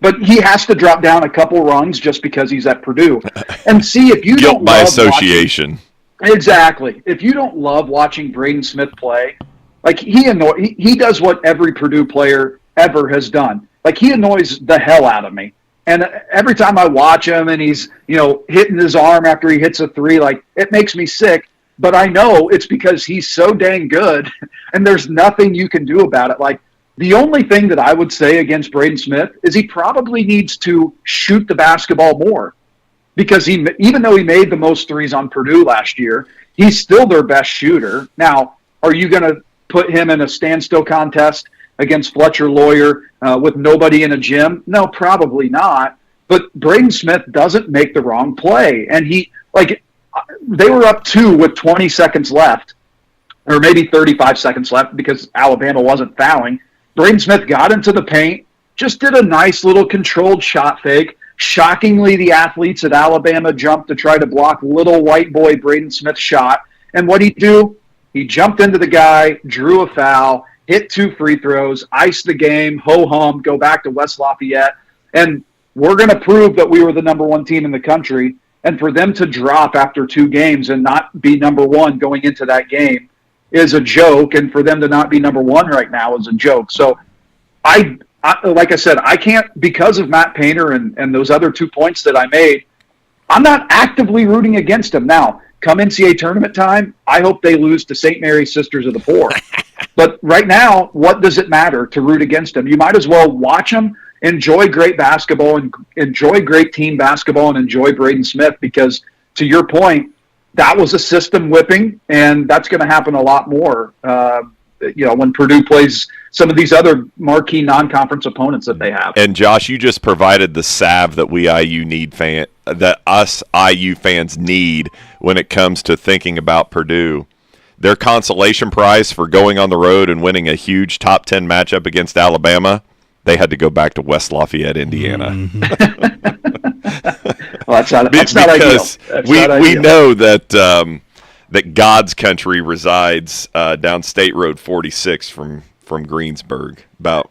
But he has to drop down a couple rungs just because he's at Purdue. And see, if you Guilt don't by love association. Exactly. If you don't love watching Braden Smith play, like, he does what every Purdue player ever has done. Like, he annoys the hell out of me. And every time I watch him and he's, hitting his arm after he hits a three, like, it makes me sick. But I know it's because he's so dang good, and there's nothing you can do about it. Like, the only thing that I would say against Braden Smith is he probably needs to shoot the basketball more, because even though he made the most threes on Purdue last year, he's still their best shooter. Now, are you going to put him in a standstill contest against Fletcher Lawyer with nobody in a gym? No, probably not. But Braden Smith doesn't make the wrong play. And they were up 2 with 20 seconds left, or maybe 35 seconds left because Alabama wasn't fouling. Braden Smith got into the paint, just did a nice little controlled shot fake. Shockingly, the athletes at Alabama jumped to try to block little white boy Braden Smith's shot. And what'd he do? He jumped into the guy, drew a foul, hit 2 free throws, iced the game, ho-hum, go back to West Lafayette. And we're going to prove that we were the number 1 team in the country. And for them to drop after 2 games and not be number 1 going into that game is a joke. And for them to not be number 1 right now is a joke. So I like I said, I can't, because of Matt Painter and those other 2 points that I made, I'm not actively rooting against him. Now, come NCAA tournament time, I hope they lose to St. Mary's Sisters of the Poor. But right now, what does it matter to root against them? You might as well watch them, enjoy great basketball, and enjoy great team basketball, and enjoy Braden Smith, because, to your point, that was a system whipping, and that's going to happen a lot more when Purdue plays some of these other marquee non-conference opponents that they have. And Josh, you just provided the salve that us IU fans need when it comes to thinking about Purdue. Their consolation prize for going on the road and winning a huge top 10 matchup against Alabama, they had to go back to West Lafayette, Indiana. Mm-hmm. Well, that's not ideal. We know that that God's country resides down State Road 46 from Greensburg. About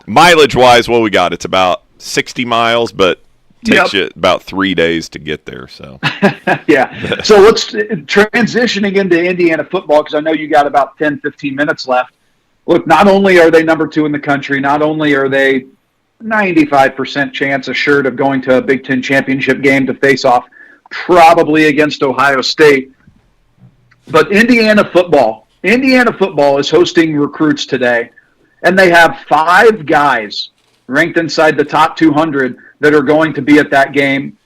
mileage-wise, what we got? It's about 60 miles, but takes you about 3 days to get there. So yeah. So let's transitioning into Indiana football, because I know you got about 10, 15 minutes left. Look, not only are they number 2 in the country, not only are they 95% chance assured of going to a Big Ten championship game to face off probably against Ohio State, but Indiana football is hosting recruits today, and they have 5 guys ranked inside the top 200 that are going to be at that game,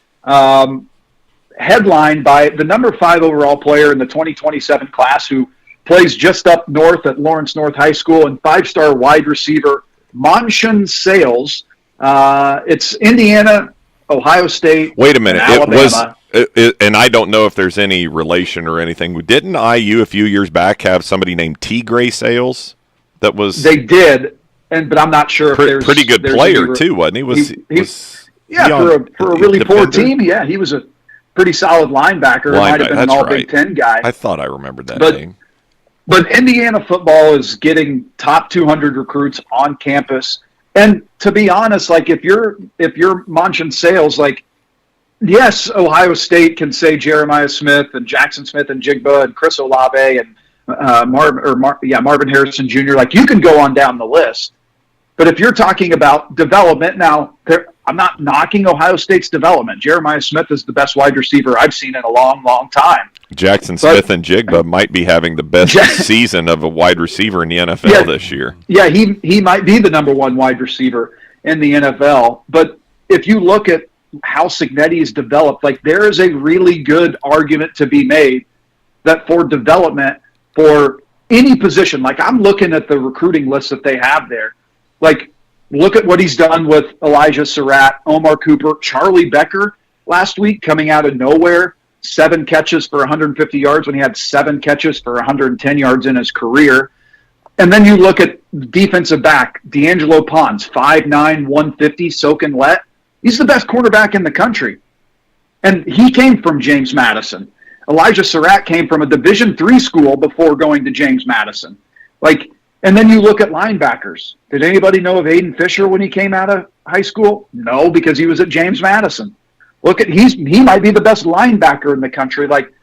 headlined by the number 5 overall player in the 2027 class, who plays just up north at Lawrence North High School, and 5-star wide receiver Monshan Sales. It's Indiana, Ohio State. Wait a minute. Alabama. And I don't know if there's any relation or anything. Didn't IU a few years back have somebody named T. Gray Sales? That was they did, but I'm not sure if there's pretty good player too, wasn't he? For a really poor team, yeah, he was a pretty solid linebacker. He might have been an all Big Ten guy. I thought I remembered that name. But Indiana football is getting top 200 recruits on campus. And to be honest, like, if you're Monshan Sales, like, yes, Ohio State can say Jeremiah Smith and Jackson Smith and Jigba and Chris Olave and Marvin Harrison Jr. Like, you can go on down the list. But if you're talking about development, now I'm not knocking Ohio State's development. Jeremiah Smith is the best wide receiver I've seen in a long, long time. Jackson Smith and Jigba might be having the best season of a wide receiver in the NFL this year. Yeah, he might be the number one wide receiver in the NFL. But if you look at how Cignetti's developed, like, there is a really good argument to be made that for development, for any position, like, I'm looking at the recruiting list that they have there. Like, look at what he's done with Elijah Surratt, Omar Cooper, Charlie Becker last week coming out of nowhere, 7 catches for 150 yards when he had 7 catches for 110 yards in his career. And then you look at defensive back, D'Angelo Pons, 5'9", 150, soak and wet. He's the best quarterback in the country. And he came from James Madison. Elijah Surratt came from a Division III school before going to James Madison. Like, and then you look at linebackers. Did anybody know of Aiden Fisher when he came out of high school? No, because he was at James Madison. Look at he might be the best linebacker in the country. Like,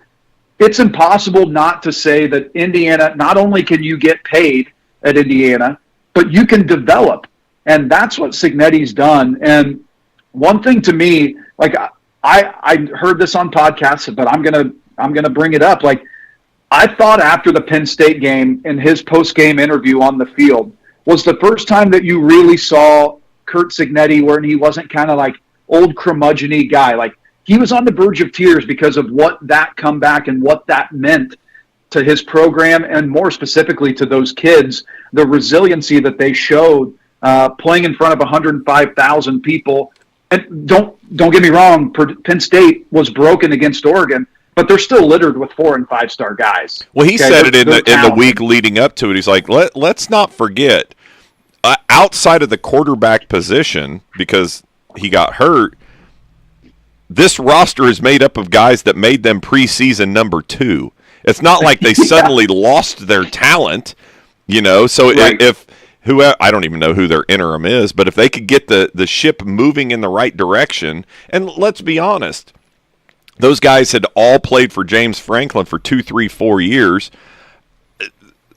it's impossible not to say that Indiana, not only can you get paid at Indiana, but you can develop. And that's what Cignetti's done. And one thing to me, like, I heard this on podcasts, but I'm gonna bring it up. Like, I thought after the Penn State game in his post-game interview on the field was the first time that you really saw Curt Cignetti where he wasn't kind of like old curmudgeon-y guy. Like, he was on the verge of tears because of what that comeback and what that meant to his program, and more specifically to those kids, the resiliency that they showed playing in front of 105,000 people. And don't get me wrong, Penn State was broken against Oregon, but they're still littered with 4- and 5-star guys. Well, he said it in the week leading up to it. He's like, let's not forget, outside of the quarterback position, because he got hurt, this roster is made up of guys that made them preseason number 2. It's not like they suddenly lost their talent, you know. So right. if whoever, I don't even know who their interim is, but if they could get the ship moving in the right direction, and let's be honest, those guys had all played for James Franklin for 2, 3, 4 years.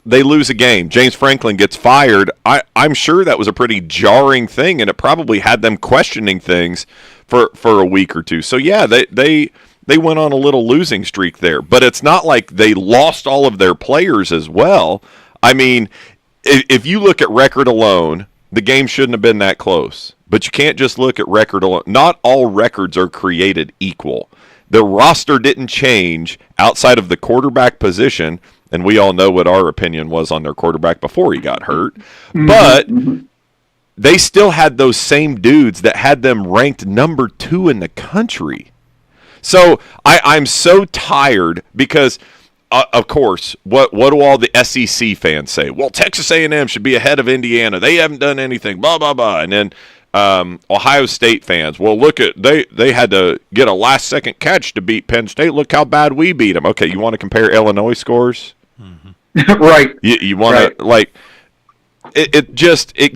They lose a game. James Franklin gets fired. I'm sure that was a pretty jarring thing, and it probably had them questioning things for a week or two. So, yeah, they went on a little losing streak there. But it's not like they lost all of their players as well. I mean, if you look at record alone, the game shouldn't have been that close. But you can't just look at record alone. Not all records are created equal. The roster didn't change outside of the quarterback position, and we all know what our opinion was on their quarterback before he got hurt. Mm-hmm. But they still had those same dudes that had them ranked number 2 in the country. So I'm so tired because, of course, what do all the SEC fans say? Well, Texas A&M should be ahead of Indiana. They haven't done anything, blah, blah, blah. And then Ohio State fans, well, look at they had to get a last-second catch to beat Penn State. Look how bad we beat them. Okay, you want to compare Illinois scores? Mm-hmm. Right. You want to, like, it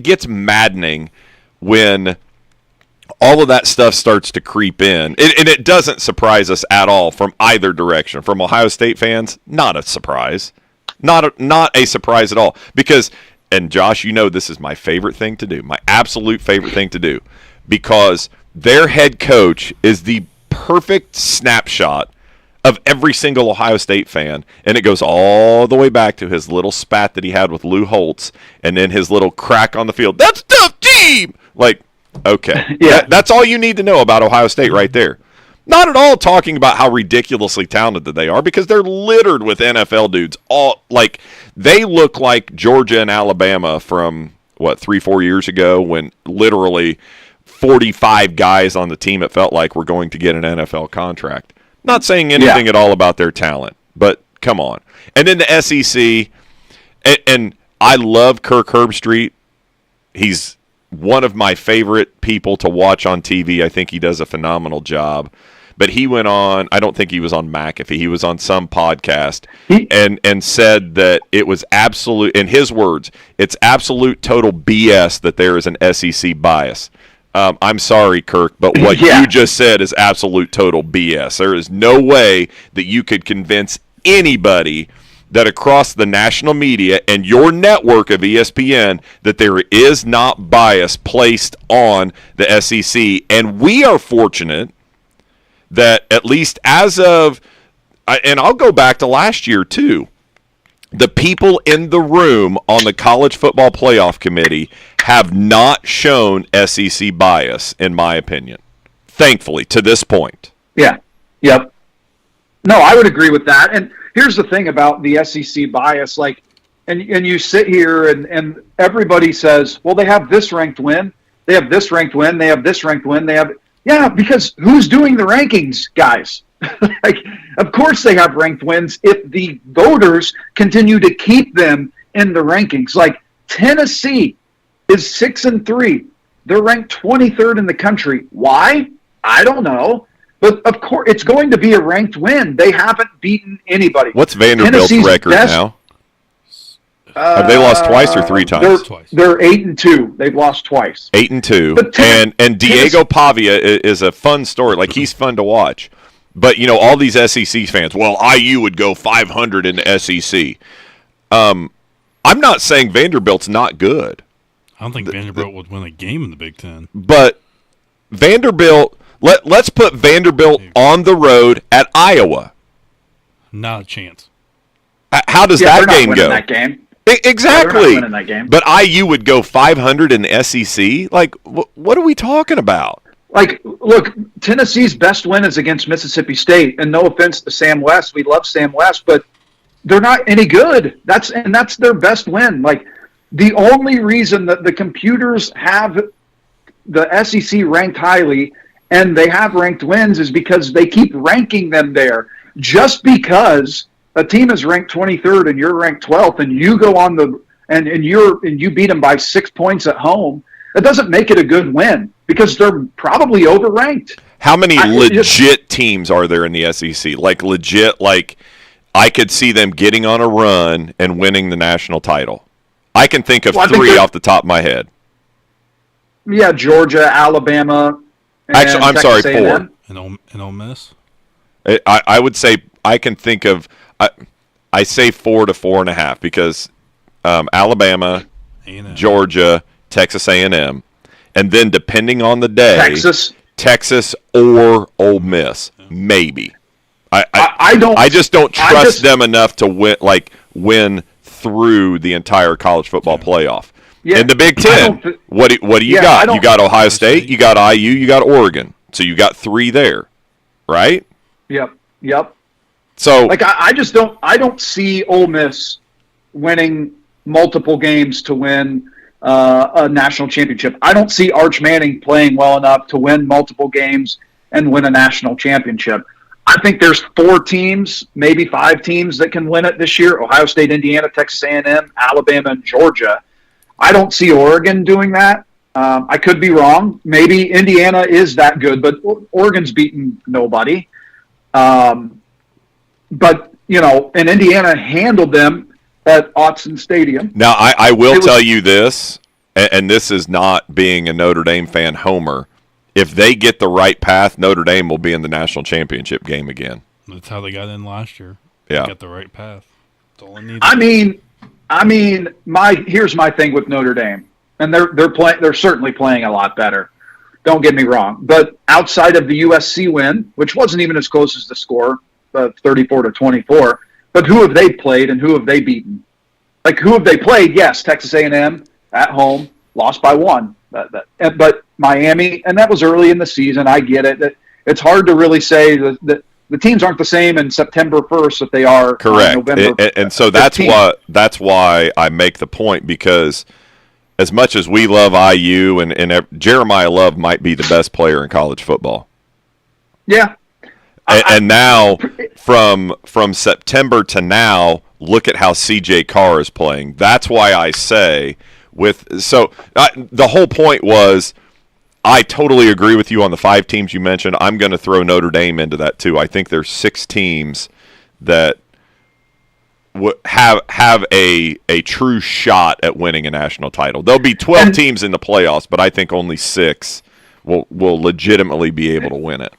gets maddening when all of that stuff starts to creep in. And it doesn't surprise us at all from either direction. From Ohio State fans, not a surprise. Not a surprise at all. Because, and Josh, you know this is my favorite thing to do, my absolute favorite thing to do, because their head coach is the perfect snapshot of every single Ohio State fan, and it goes all the way back to his little spat that he had with Lou Holtz, and then his little crack on the field. That's a tough team! Like, okay. Yeah. That's all you need to know about Ohio State right there. Not at all talking about how ridiculously talented they are, because they're littered with NFL dudes. All, like, they look like Georgia and Alabama from, 3-4 years ago, when literally 45 guys on the team, it felt like, were going to get an NFL contract. Not saying anything at all about their talent, but come on. And then the SEC, and I love Kirk Herbstreit. He's one of my favorite people to watch on TV. I think he does a phenomenal job. But he went on, I don't think he was on McAfee, he was on some podcast, and said that it was absolute, in his words, it's absolute total BS that there is an SEC bias. I'm sorry, Kirk, but what Yeah. you just said is absolute total BS. There is no way that you could convince anybody that across the national media and your network of ESPN that there is not bias placed on the SEC. And we are fortunate that at least as of, and I'll go back to last year too, the people in the room on the college football playoff committee have not shown SEC bias, in my opinion, thankfully, to this point. Yeah. Yep. No, I would agree with that. And here's the thing about the SEC bias, like, and you sit here and everybody says, well, they have this ranked win, they have this ranked win, they have this ranked win, they have, yeah, because who's doing the rankings, guys? Like, of course they have ranked wins if the voters continue to keep them in the rankings. Like, Tennessee is 6-3. They're ranked 23rd in the country. Why? I don't know. But of course, it's going to be a ranked win. They haven't beaten anybody. What's Vanderbilt's Tennessee's record now? Have they lost twice or three times? Twice. They're 8-2. They've lost twice. 8-2. But And Diego Pavia is a fun story. Like, he's fun to watch. But, you know, all these SEC fans, well, IU would go 500 in the SEC. I'm not saying Vanderbilt's not good. I don't think Vanderbilt would win a game in the Big Ten. But Vanderbilt, let's put Vanderbilt on the road at Iowa. Not a chance. How does Yeah, that they're not game winning go? that game. Exactly. They're not winning that game. But IU would go 500 in the SEC? Like, what are we talking about? Like, look, Tennessee's best win is against Mississippi State, and no offense to Sam West, we love Sam West, but they're not any good. That's their best win. Like, the only reason that the computers have the SEC ranked highly and they have ranked wins is because they keep ranking them there. Just because a team is ranked 23rd and you're ranked 12th, and you go on the and you beat them by 6 points at home, that doesn't make it a good win because they're probably overranked. How many legit teams are there in the SEC? Like, legit, like, I could see them getting on a run and winning the national title. I can think of three off the top of my head. Yeah, Georgia, Alabama. And Actually, I'm Texas sorry, A&M. four. And Ole Miss? I would say I can think of I say 4 to 4.5 because Alabama, A&M. Georgia, Texas A&M, and then depending on the day, Texas or Ole Miss, maybe. I just don't trust them enough to win through the entire college football playoff. Yeah, in the Big Ten, what do you got? You got Ohio State, you got IU, you got Oregon. So you got 3 there, right? Yep. So, like, I just don't see Ole Miss winning multiple games to win a national championship. I don't see Arch Manning playing well enough to win multiple games and win a national championship. I think there's 4 teams, maybe 5 teams that can win it this year: Ohio State, Indiana, Texas A&M, Alabama, and Georgia. I don't see Oregon doing that. I could be wrong. Maybe Indiana is that good, but Oregon's beaten nobody. But, you know, and Indiana handled them at Autzen Stadium. Now, I will tell you this, and this is not being a Notre Dame fan homer. If they get the right path, Notre Dame will be in the national championship game again. That's how they got in last year. Yeah. They got the right path. That's all I need. I mean, here's my thing with Notre Dame, and they're certainly playing a lot better. Don't get me wrong, but outside of the USC win, which wasn't even as close as the score, 34-24, but who have they played and who have they beaten? Like, who have they played? Yes, Texas A&M at home, lost by 1. But Miami, and that was early in the season. I get it. It's hard to really say that the teams aren't the same in September 1st that they are correct. November. And so that's why I make the point, because as much as we love IU and Jeremiah Love might be the best player in college football. Yeah. And now from September to now, look at how CJ Carr is playing. That's why I say the whole point was, I totally agree with you on the 5 teams you mentioned. I'm going to throw Notre Dame into that too. I think there's 6 teams that have a true shot at winning a national title. There'll be 12 teams in the playoffs, but I think only 6 will legitimately be able to win it.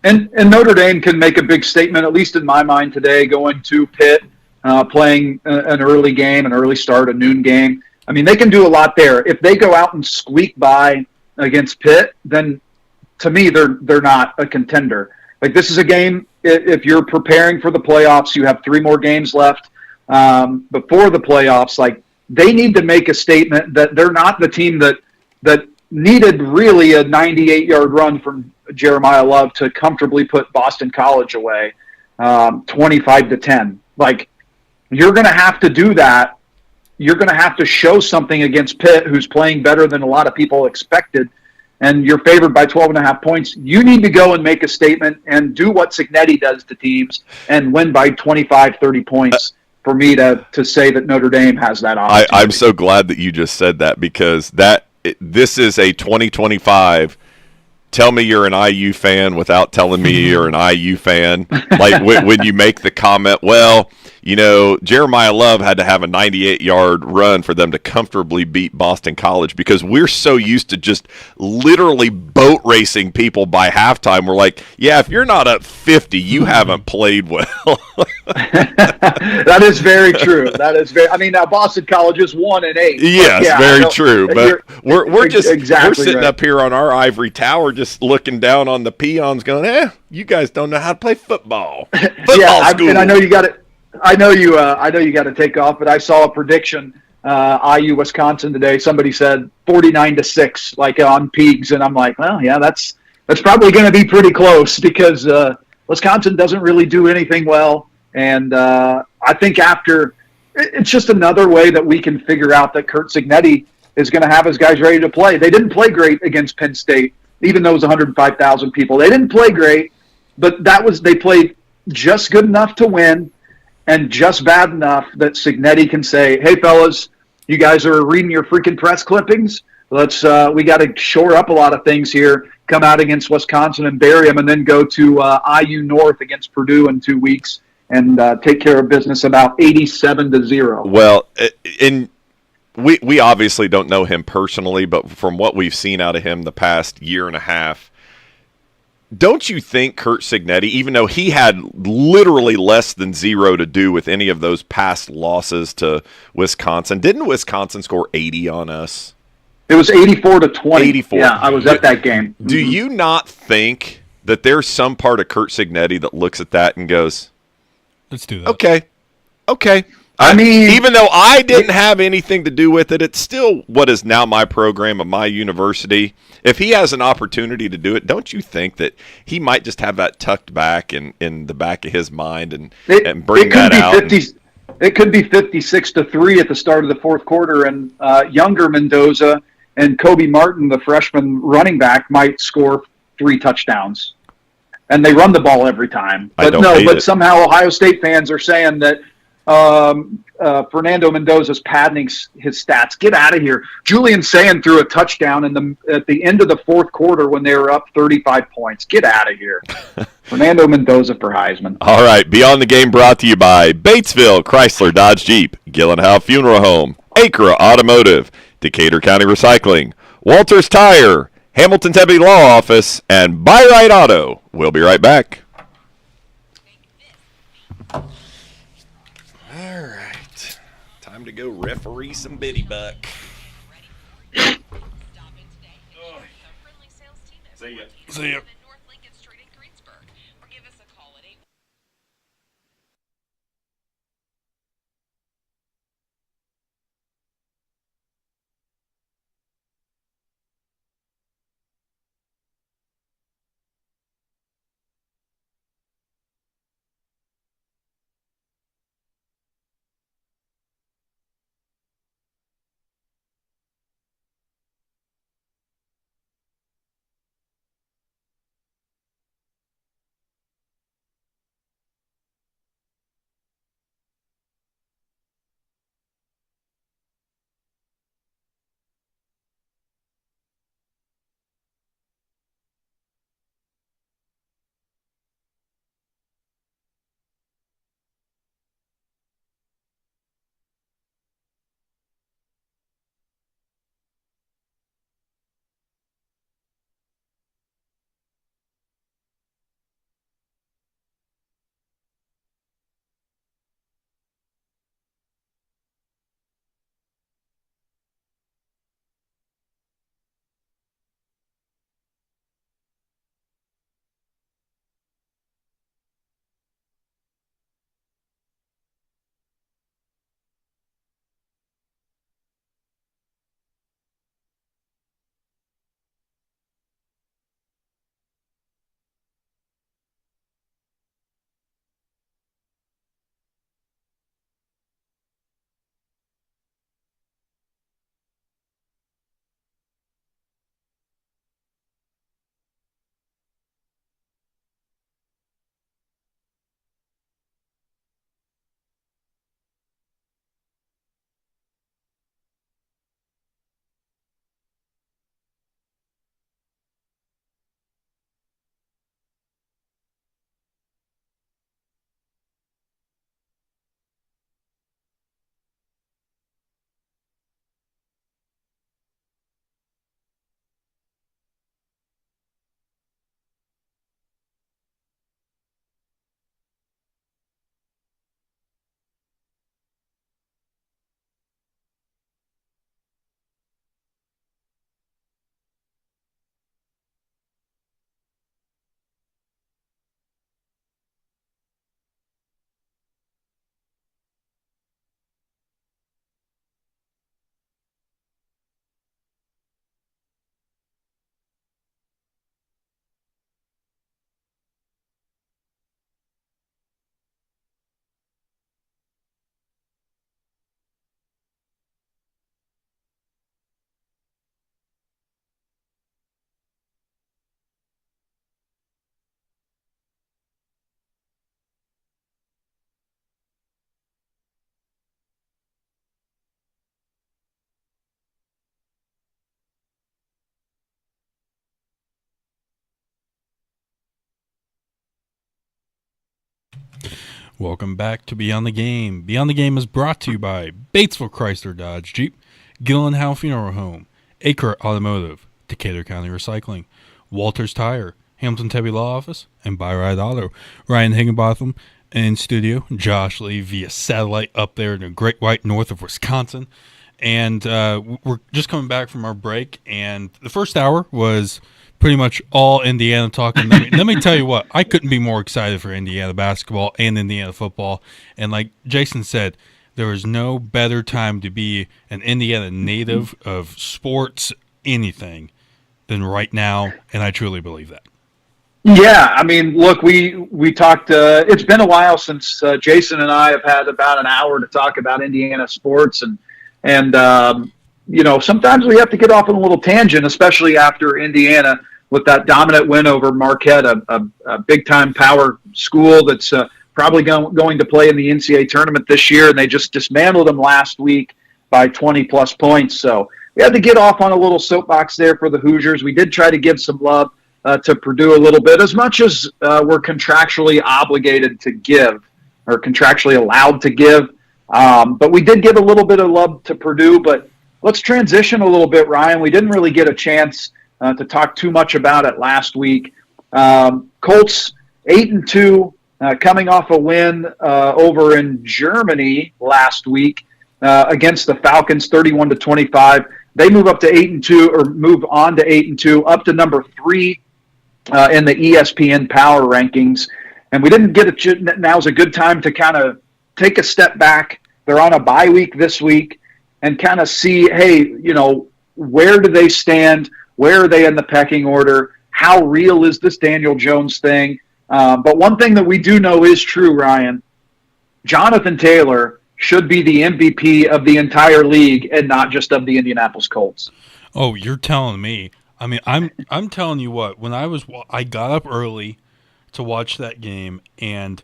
And Notre Dame can make a big statement, at least in my mind today, going to Pitt, playing an early game, an early start, a noon game. I mean, they can do a lot there. If they go out and squeak by against Pitt, then to me, they're not a contender. Like, this is a game, if you're preparing for the playoffs, you have 3 more games left before the playoffs. Like, they need to make a statement that they're not the team that needed really a 98-yard run from Jeremiah Love to comfortably put Boston College away 25-10. Like, you're going to have to do that. You're going to have to show something against Pitt, who's playing better than a lot of people expected, and you're favored by 12.5 points. You need to go and make a statement and do what Cignetti does to teams and win by 25, 30 points for me to say that Notre Dame has that opportunity. I'm so glad that you just said that, because this is a 2025. Tell me you're an IU fan without telling me you're an IU fan. Like when you make the comment, well, you know, Jeremiah Love had to have a 98-yard run for them to comfortably beat Boston College, because we're so used to just literally boat racing people by halftime. We're like, yeah, if you're not up 50, you haven't played well. That is very true. That is very. I mean, now Boston College is 1-8. Yes, yeah, very true. But we're sitting right up here on our ivory tower, just looking down on the peons, going, you guys don't know how to play football. School. And I know you got it. I know you got to take off, but I saw a prediction, IU Wisconsin today. Somebody said 49-6, like on Peegs, and I'm like, well, yeah, that's probably going to be pretty close, because Wisconsin doesn't really do anything well, and I think it's just another way that we can figure out that Curt Cignetti is going to have his guys ready to play. They didn't play great against Penn State, even though it was 105,000 people. They didn't play great, but they played just good enough to win, and just bad enough that Cignetti can say, hey, fellas, you guys are reading your freaking press clippings. We got to shore up a lot of things here, come out against Wisconsin and bury them, and then go to IU North against Purdue in 2 weeks and take care of business about 87-0. Well, we obviously don't know him personally, but from what we've seen out of him the past year and a half, don't you think Curt Cignetti, even though he had literally less than 0 to do with any of those past losses to Wisconsin, didn't Wisconsin score 80 on us? It was 84-20. 84. Yeah, I was at that game. Do you not think that there's some part of Curt Cignetti that looks at that and goes, let's do that. Okay. I mean, even though I didn't have anything to do with it, it's still what is now my program at my university. If he has an opportunity to do it, don't you think that he might just have that tucked back in the back of his mind and bring that out? It could be 56-3 at the start of the fourth quarter, and younger Mendoza and Kobe Martin, the freshman running back, might score 3 touchdowns. And they run the ball every time. But somehow Ohio State fans are saying that Fernando Mendoza's padding his stats. Get out of here. Julian Sand threw a touchdown at the end of the fourth quarter when they were up 35 points. Get out of here. Fernando Mendoza for Heisman. All right. Beyond the Game brought to you by Batesville, Chrysler, Dodge, Jeep, Gillenhowe Funeral Home, Acra Automotive, Decatur County Recycling, Walters Tire, Hamilton Tebby Law Office, and Buy Right Auto. We'll be right back. Time to go referee some bitty buck. See ya. Welcome back to Beyond the Game. Beyond the Game is brought to you by Batesville Chrysler Dodge Jeep, Gillenhow Funeral Home, Acre Automotive, Decatur County Recycling, Walters Tire, Hamilton Tebby Law Office, and Buy-Ride Auto. Ryan Higginbotham in studio, Josh Lee via satellite up there in the Great White North of Wisconsin. And we're just coming back from our break, and the first hour was pretty much all Indiana talk. And let me tell you what, I couldn't be more excited for Indiana basketball and Indiana football. And like Jason said, there is no better time to be an Indiana native of sports, anything, than right now, and I truly believe that. Yeah, I mean, look, we talked. It's been a while since Jason and I have had about an hour to talk about Indiana sports, and sometimes we have to get off on a little tangent, especially after Indiana with that dominant win over Marquette, a big time power school that's probably going to play in the NCAA tournament this year, and they just dismantled them last week by 20 plus points. So we had to get off on a little soapbox there for the Hoosiers. We did try to give some love to Purdue a little bit, as much as we're contractually obligated to give or contractually allowed to give. But we did give a little bit of love to Purdue. But let's transition a little bit, Ryan. We didn't really get a chance to talk too much about it last week. Colts 8-2, coming off a win over in Germany last week against the Falcons, 31-25. They move up to 8-2, or move on to 8-2, up to number 3 in the ESPN Power Rankings. And we didn't get now's a good time to kind of take a step back. They're on a bye week this week and kind of see, hey, where do they stand? Where are they in the pecking order? How real is this Daniel Jones thing? But one thing that we do know is true, Ryan. Jonathan Taylor should be the MVP of the entire league and not just of the Indianapolis Colts. Oh, you're telling me. I mean, I'm telling you what, when I got up early to watch that game, and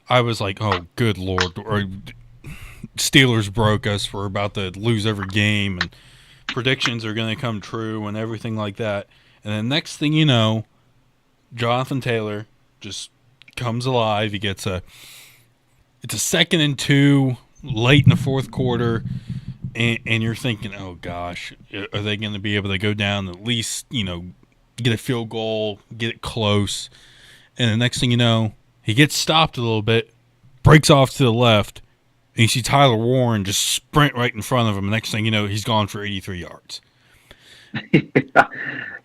I was like, oh, good Lord, or Steelers broke us. We're about to lose every game, and predictions are going to come true and everything like that. And then next thing you know, Jonathan Taylor just comes alive. He gets it's a 2nd and 2 late in the fourth quarter. And you're thinking, oh, gosh, are they going to be able to go down at least, get a field goal, get it close? And the next thing you know, he gets stopped a little bit, breaks off to the left, and you see Tyler Warren just sprint right in front of him. The next thing you know, he's gone for 83 yards.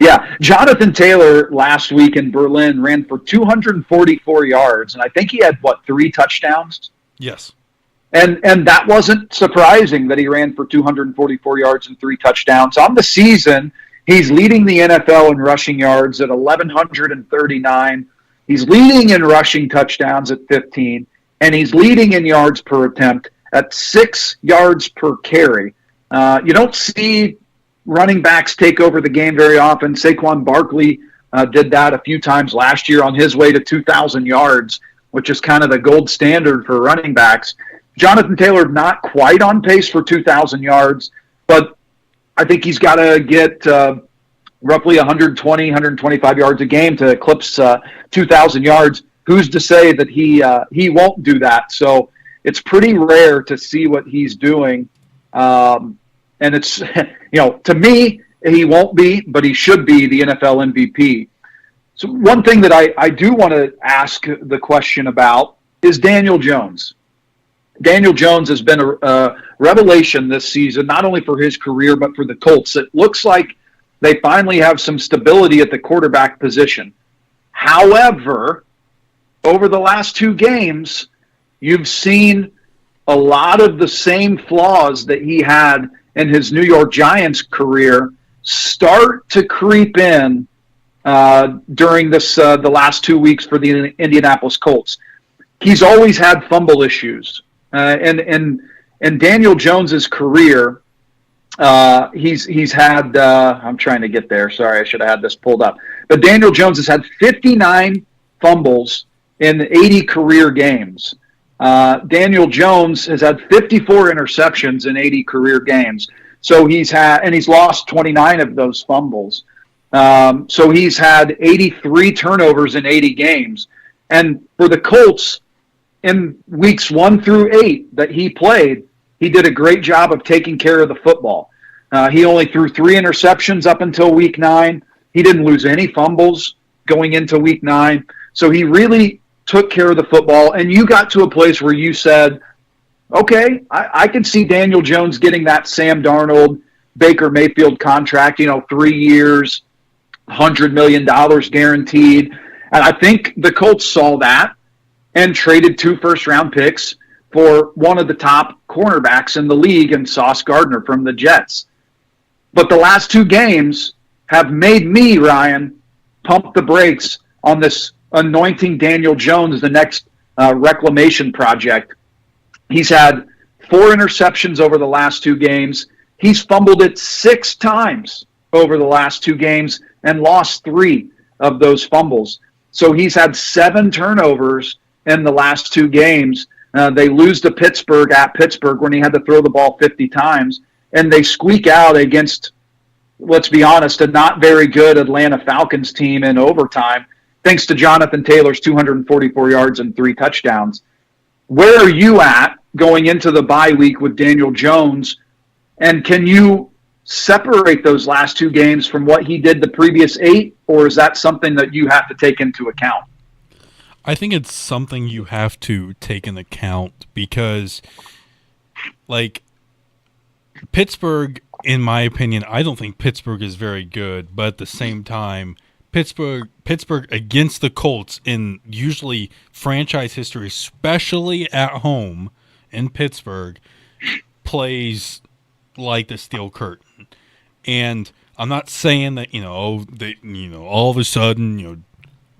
Yeah, Jonathan Taylor last week in Berlin ran for 244 yards, and I think he had, 3 touchdowns? Yes. And that wasn't surprising that he ran for 244 yards and 3 touchdowns. On the season, he's leading the NFL in rushing yards at 1,139. He's leading in rushing touchdowns at 15, and he's leading in yards per attempt at 6 yards per carry. You don't see running backs take over the game very often. Saquon Barkley did that a few times last year on his way to 2,000 yards, which is kind of the gold standard for running backs. Jonathan Taylor not quite on pace for 2,000 yards, but I think he's got to get roughly 120, 125 yards a game to eclipse 2,000 yards. Who's to say that he won't do that? So it's pretty rare to see what he's doing. And it's, to me, he won't be, but he should be the NFL MVP. So one thing that I do want to ask the question about is Daniel Jones. Daniel Jones has been a revelation this season, not only for his career, but for the Colts. It looks like they finally have some stability at the quarterback position. However, over the last 2 games, you've seen a lot of the same flaws that he had in his New York Giants career start to creep in during the last 2 weeks for the Indianapolis Colts. He's always had fumble issues. And Daniel Jones's career, he's had. I'm trying to get there. Sorry, I should have had this pulled up. But Daniel Jones has had 59 fumbles in 80 career games. Daniel Jones has had 54 interceptions in 80 career games. So he's lost 29 of those fumbles. So he's had 83 turnovers in 80 games. And for the Colts, in weeks 1 through 8 that he played, he did a great job of taking care of the football. He only threw 3 interceptions up until week 9. He didn't lose any fumbles going into week 9. So he really took care of the football. And you got to a place where you said, okay, I can see Daniel Jones getting that Sam Darnold, Baker Mayfield contract, 3 years, $100 million guaranteed. And I think the Colts saw that and traded 2 first-round picks for one of the top cornerbacks in the league and Sauce Gardner from the Jets. But the last 2 games have made me, Ryan, pump the brakes on this anointing Daniel Jones the next reclamation project. He's had 4 interceptions over the last 2 games. He's fumbled it 6 times over the last 2 games and lost 3 of those fumbles. So he's had 7 turnovers in the last 2 games. They lose to Pittsburgh at Pittsburgh when he had to throw the ball 50 times. And they squeak out against, let's be honest, a not very good Atlanta Falcons team in overtime, thanks to Jonathan Taylor's 244 yards and 3 touchdowns. Where are you at going into the bye week with Daniel Jones? And can you separate those last 2 games from what he did the previous 8, or is that something that you have to take into account? I think it's something you have to take into account because, like, Pittsburgh, in my opinion, I don't think Pittsburgh is very good, but at the same time, Pittsburgh against the Colts in usually franchise history, especially at home in Pittsburgh, plays like the steel curtain. And I'm not saying that, all of a sudden,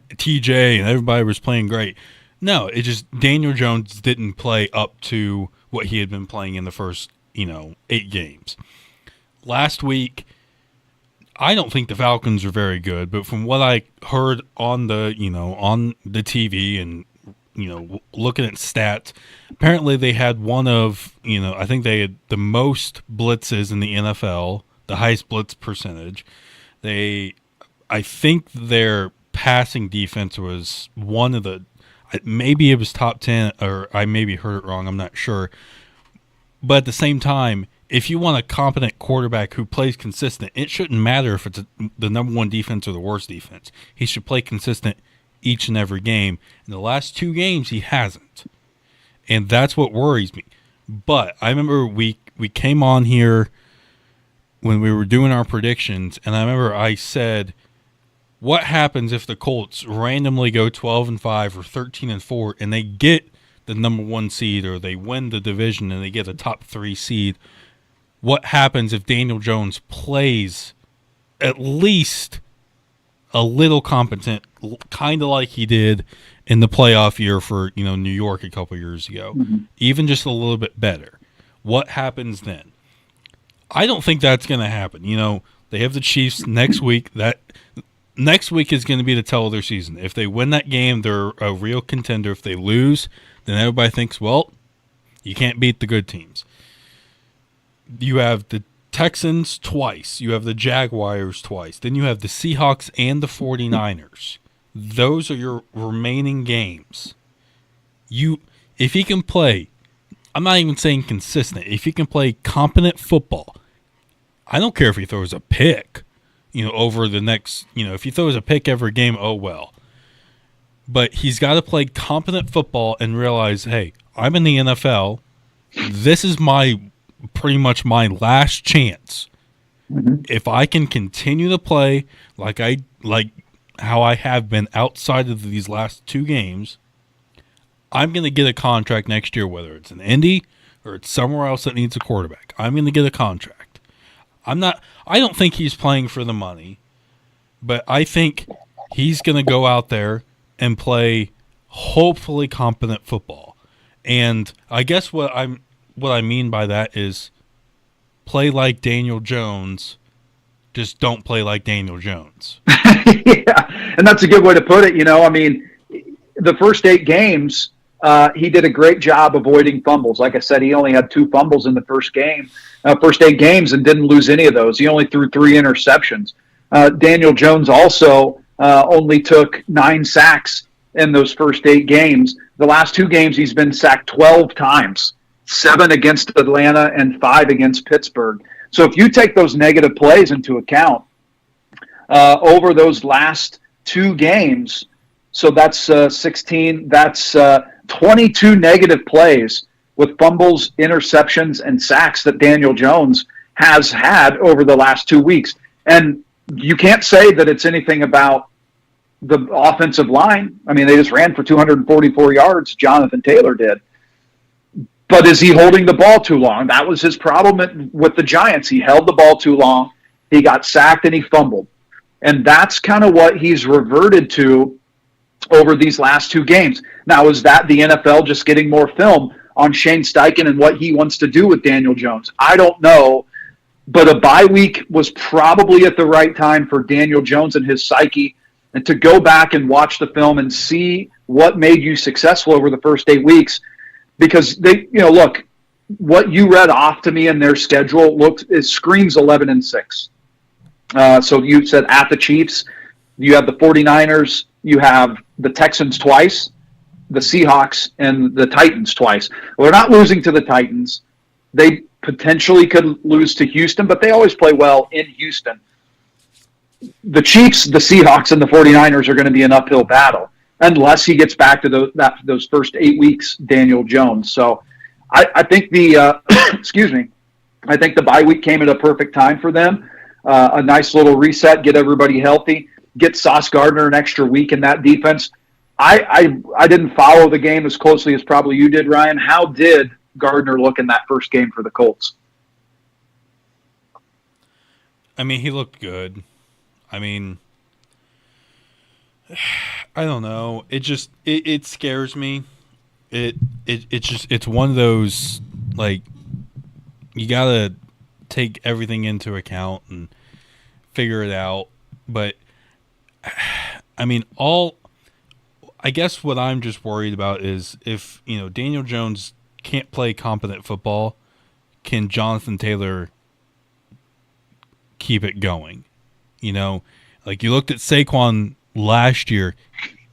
TJ and everybody was playing great. No, it just Daniel Jones didn't play up to what he had been playing in the first, 8 games. Last week, I don't think the Falcons are very good, but from what I heard on the, on the TV and, looking at stats, apparently they had one of, I think they had the most blitzes in the NFL, the highest blitz percentage. I think their passing defense was one of the, maybe it was top 10, or I maybe heard it wrong, I'm not sure. But at the same time, if you want a competent quarterback who plays consistent, it shouldn't matter if it's the number 1 defense or the worst defense. He should play consistent each and every game. In the last 2 games, he hasn't. And that's what worries me. But I remember we came on here when we were doing our predictions, and I remember I said, what happens if the Colts randomly go 12-5 or 13-4 and they get the number 1 seed, or they win the division and they get a top 3 seed? What happens if Daniel Jones plays at least a little competent, kind of like he did in the playoff year for New York a couple years ago, even just a little bit better? What happens then? I don't think that's going to happen. They have the Chiefs next week. That next week is going to be the tell of their season. If they win that game, they're a real contender. If they lose, then everybody thinks, well, you can't beat the good teams. You have the Texans twice. You have the Jaguars twice. Then you have the Seahawks and the 49ers. Those are your remaining games. If he can play, I'm not even saying consistent, if he can play competent football, I don't care if he throws a pick, over the next, if he throws a pick every game, oh well. But he's got to play competent football and realize, hey, I'm in the NFL. This is pretty much my last chance. If I can continue to play like how I have been outside of these last 2 games, I'm going to get a contract next year, whether it's in Indy or it's somewhere else that needs a quarterback. I'm going to get a contract. I don't think he's playing for the money, but I think he's going to go out there and play hopefully competent football. And I guess what I mean by that is play like Daniel Jones, just don't play like Daniel Jones. Yeah, and that's a good way to put it. The first 8 games, he did a great job avoiding fumbles. Like I said, he only had 2 fumbles in the first 8 games, and didn't lose any of those. He only threw 3 interceptions. Daniel Jones also only took 9 sacks in those first 8 games. The last 2 games, he's been sacked 12 times, 7 against Atlanta and 5 against Pittsburgh. So if you take those negative plays into account over those last 2 games, so that's 16, that's 22 negative plays with fumbles, interceptions, and sacks that Daniel Jones has had over the last 2 weeks. And you can't say that it's anything about the offensive line. I mean, they just ran for 244 yards, Jonathan Taylor did. But is he holding the ball too long? That was his problem with the Giants. He held the ball too long. He got sacked and he fumbled. And that's kind of what he's reverted to over these last 2 games. Now, is that the NFL just getting more film on Shane Steichen and what he wants to do with Daniel Jones? I don't know. But a bye week was probably at the right time for Daniel Jones and his psyche, and to go back and watch the film and see what made you successful over the first 8 weeks. Because they, look, what you read off to me in their schedule screams 11-6. So you said at the Chiefs, you have the 49ers, you have the Texans twice, the Seahawks, and the Titans twice. Well, they're not losing to the Titans. They potentially could lose to Houston, but they always play well in Houston. The Chiefs, the Seahawks, and the 49ers are going to be an uphill battle unless he gets back to those first 8 weeks, Daniel Jones. So I think the excuse me, I think the bye week came at a perfect time for them. A nice little reset, get everybody healthy, get Sauce Gardner an extra week in that defense. I didn't follow the game as closely as probably you did, Ryan. How did Gardner look in that first game for the Colts? I mean, he looked good. I mean, I don't know. It scares me. It's one of those, like, you gotta take everything into account and figure it out. But I mean, I guess what I'm just worried about is if, Daniel Jones can't play competent football, can Jonathan Taylor keep it going? Like you looked at Saquon last year,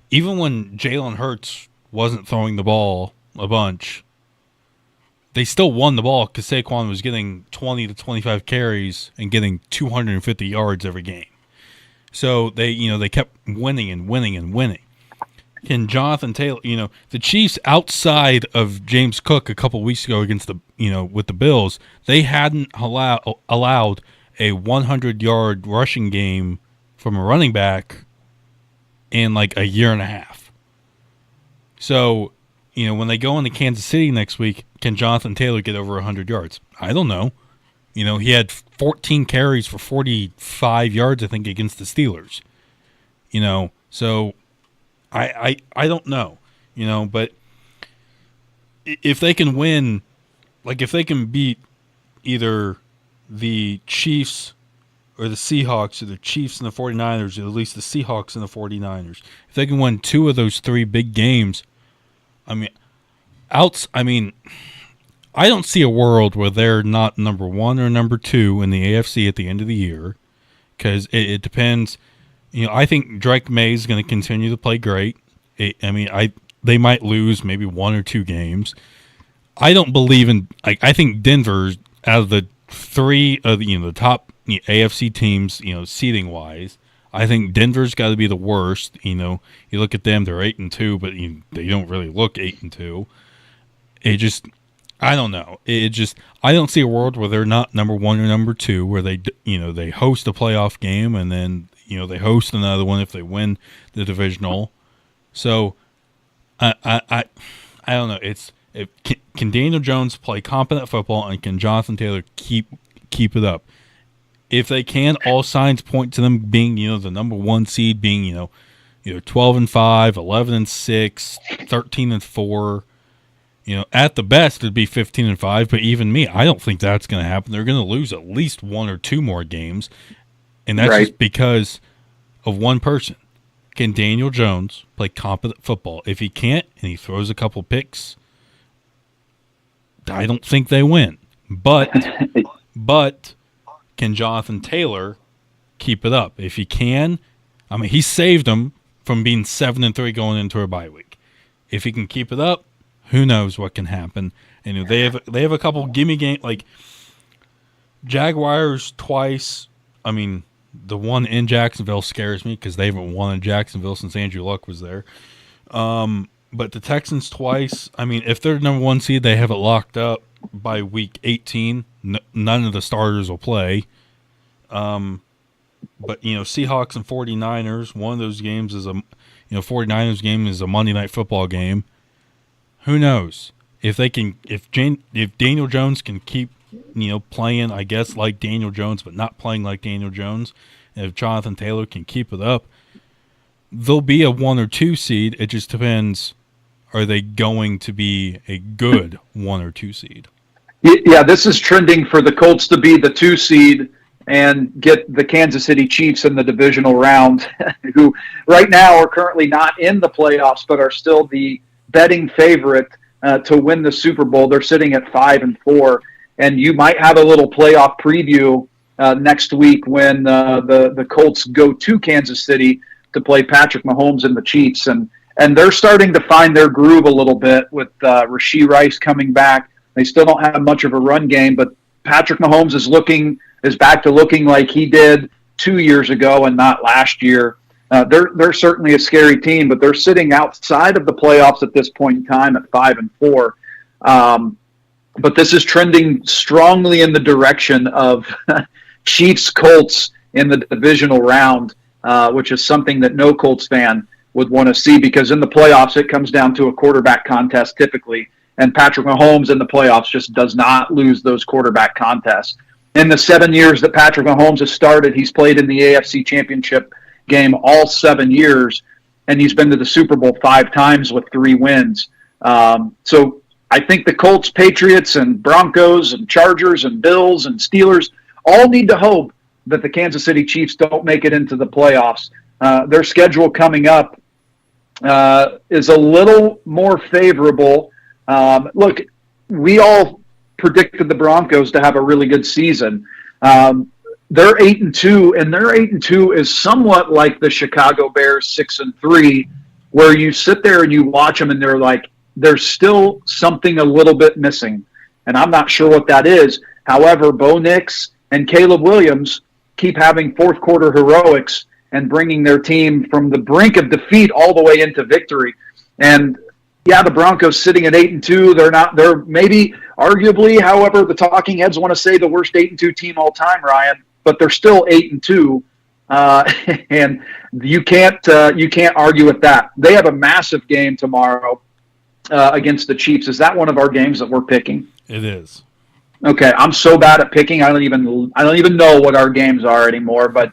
even when Jalen Hurts wasn't throwing the ball a bunch, they still won the ball because Saquon was getting 20 to 25 carries and getting 250 yards every game. So they kept winning and winning and winning. Can Jonathan Taylor, the Chiefs outside of James Cook a couple weeks ago against with the Bills, they hadn't allowed a 100-yard rushing game from a running back in like a year and a half. So, when they go into Kansas City next week, can Jonathan Taylor get over 100 yards? I don't know. He had 14 carries for 45 yards, I think, against the Steelers. So I don't know, but if they can win, like if they can beat either the Chiefs or the Seahawks or the Chiefs and the 49ers, or at least the Seahawks and the 49ers, if they can win 2 of those 3 big games, I don't see a world where they're not number 1 or number 2 in the AFC at the end of the year, because it depends. I think Drake May is going to continue to play great. They might lose maybe 1 or 2 games. I don't believe in. I think Denver's out of the 3 of the top AFC teams, seeding wise. I think Denver's got to be the worst. You look at them; they're 8-2, but they don't really look 8-2. I don't know. I don't see a world where they're not number 1 or number 2, where they host a playoff game and then they host another one if they win the divisional. So I don't know. Can Daniel Jones play competent football, and can Jonathan Taylor keep it up? If they can, all signs point to them being the number 1 seed, being 12-5, 11-6, 13-4. At the best it'd be 15-5, but even me, I don't think that's going to happen. They're going to lose at least 1 or 2 more games, and that's right. Just because of one person. Can Daniel Jones play competent football? If he can't, and he throws a couple picks, I don't think they win. But can Jonathan Taylor keep it up? If he can, he saved them from being 7-3 going into a bye week. If he can keep it up, who knows what can happen. And they have a couple gimme game, like Jaguars twice. I mean, the one in Jacksonville scares me because they haven't won in Jacksonville since Andrew Luck was there. But the Texans twice. I mean, if they're number 1 seed, they have it locked up by week 18. None of the starters will play. But Seahawks and 49ers. One of those games is 49ers game is a Monday Night Football game. Who knows if Daniel Jones can keep playing, I guess, like Daniel Jones, but not playing like Daniel Jones. And if Jonathan Taylor can keep it up, they'll be a 1 or 2 seed. It just depends. Are they going to be a good 1 or 2 seed? Yeah, this is trending for the Colts to be the 2 seed and get the Kansas City Chiefs in the divisional round, who right now are currently not in the playoffs, but are still the betting favorite to win the Super Bowl. They're sitting at 5-4, and you might have a little playoff preview next week when the Colts go to Kansas City to play Patrick Mahomes and the Chiefs, and they're starting to find their groove a little bit with Rashee Rice coming back. They still don't have much of a run game, but Patrick Mahomes is back to looking like he did 2 years ago and not last year. They're certainly a scary team, but they're sitting outside of the playoffs at this point in time at 5-4. But this is trending strongly in the direction of Chiefs Colts in the divisional round, which is something that no Colts fan would want to see, because in the playoffs it comes down to a quarterback contest typically, and Patrick Mahomes in the playoffs just does not lose those quarterback contests. In the 7 years that Patrick Mahomes has started, he's played in the AFC Championship game all 7 years, and he's been to the Super Bowl 5 times with 3 wins. So I think the Colts, Patriots, and Broncos, and Chargers, and Bills, and Steelers all need to hope that the Kansas City Chiefs don't make it into the playoffs. Their schedule coming up is a little more favorable. Look, we all predicted the Broncos to have a really good season. They're 8-2, and their 8-2 is somewhat like the Chicago Bears 6-3, where you sit there and you watch them, and they're like, there's still something a little bit missing, and I'm not sure what that is. However, Bo Nix and Caleb Williams keep having fourth quarter heroics and bringing their team from the brink of defeat all the way into victory. And yeah, the Broncos sitting at 8-2. They're maybe arguably, however, the talking heads want to say the worst 8-2 team all time, Ryan, but they're still 8-2. And you can't argue with that. They have a massive game tomorrow against the Chiefs. Is that one of our games that we're picking? It is. Okay, I'm so bad at picking. I don't even know what our games are anymore, but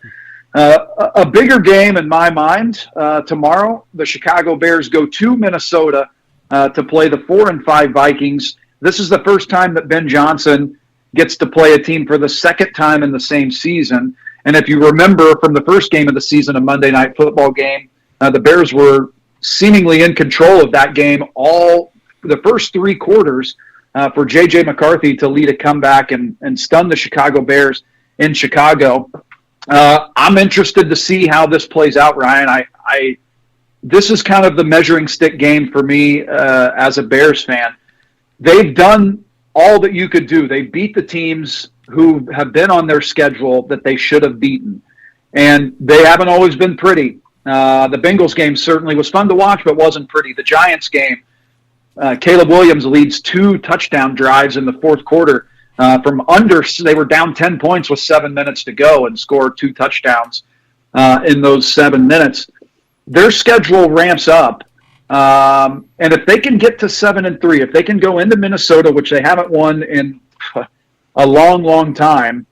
a bigger game in my mind tomorrow. The Chicago Bears go to Minnesota to play the 4-5 Vikings. This is the first time that Ben Johnson gets to play a team for the second time in the same season. And if you remember from the first game of the season, a Monday Night Football game, the Bears were seemingly in control of that game all the first 3 quarters for J.J. McCarthy to lead a comeback and stun the Chicago Bears in Chicago. I'm interested to see how this plays out, Ryan. This is kind of the measuring stick game for me as a Bears fan. They've done all that you could do. They beat the teams who have been on their schedule that they should have beaten, and they haven't always been pretty. The Bengals game certainly was fun to watch, but wasn't pretty. The Giants game, Caleb Williams leads 2 touchdown drives in the fourth quarter. They were down 10 points with 7 minutes to go and scored 2 touchdowns in those 7 minutes. Their schedule ramps up. And if they can get to 7-3, if they can go into Minnesota, which they haven't won in a long, long time.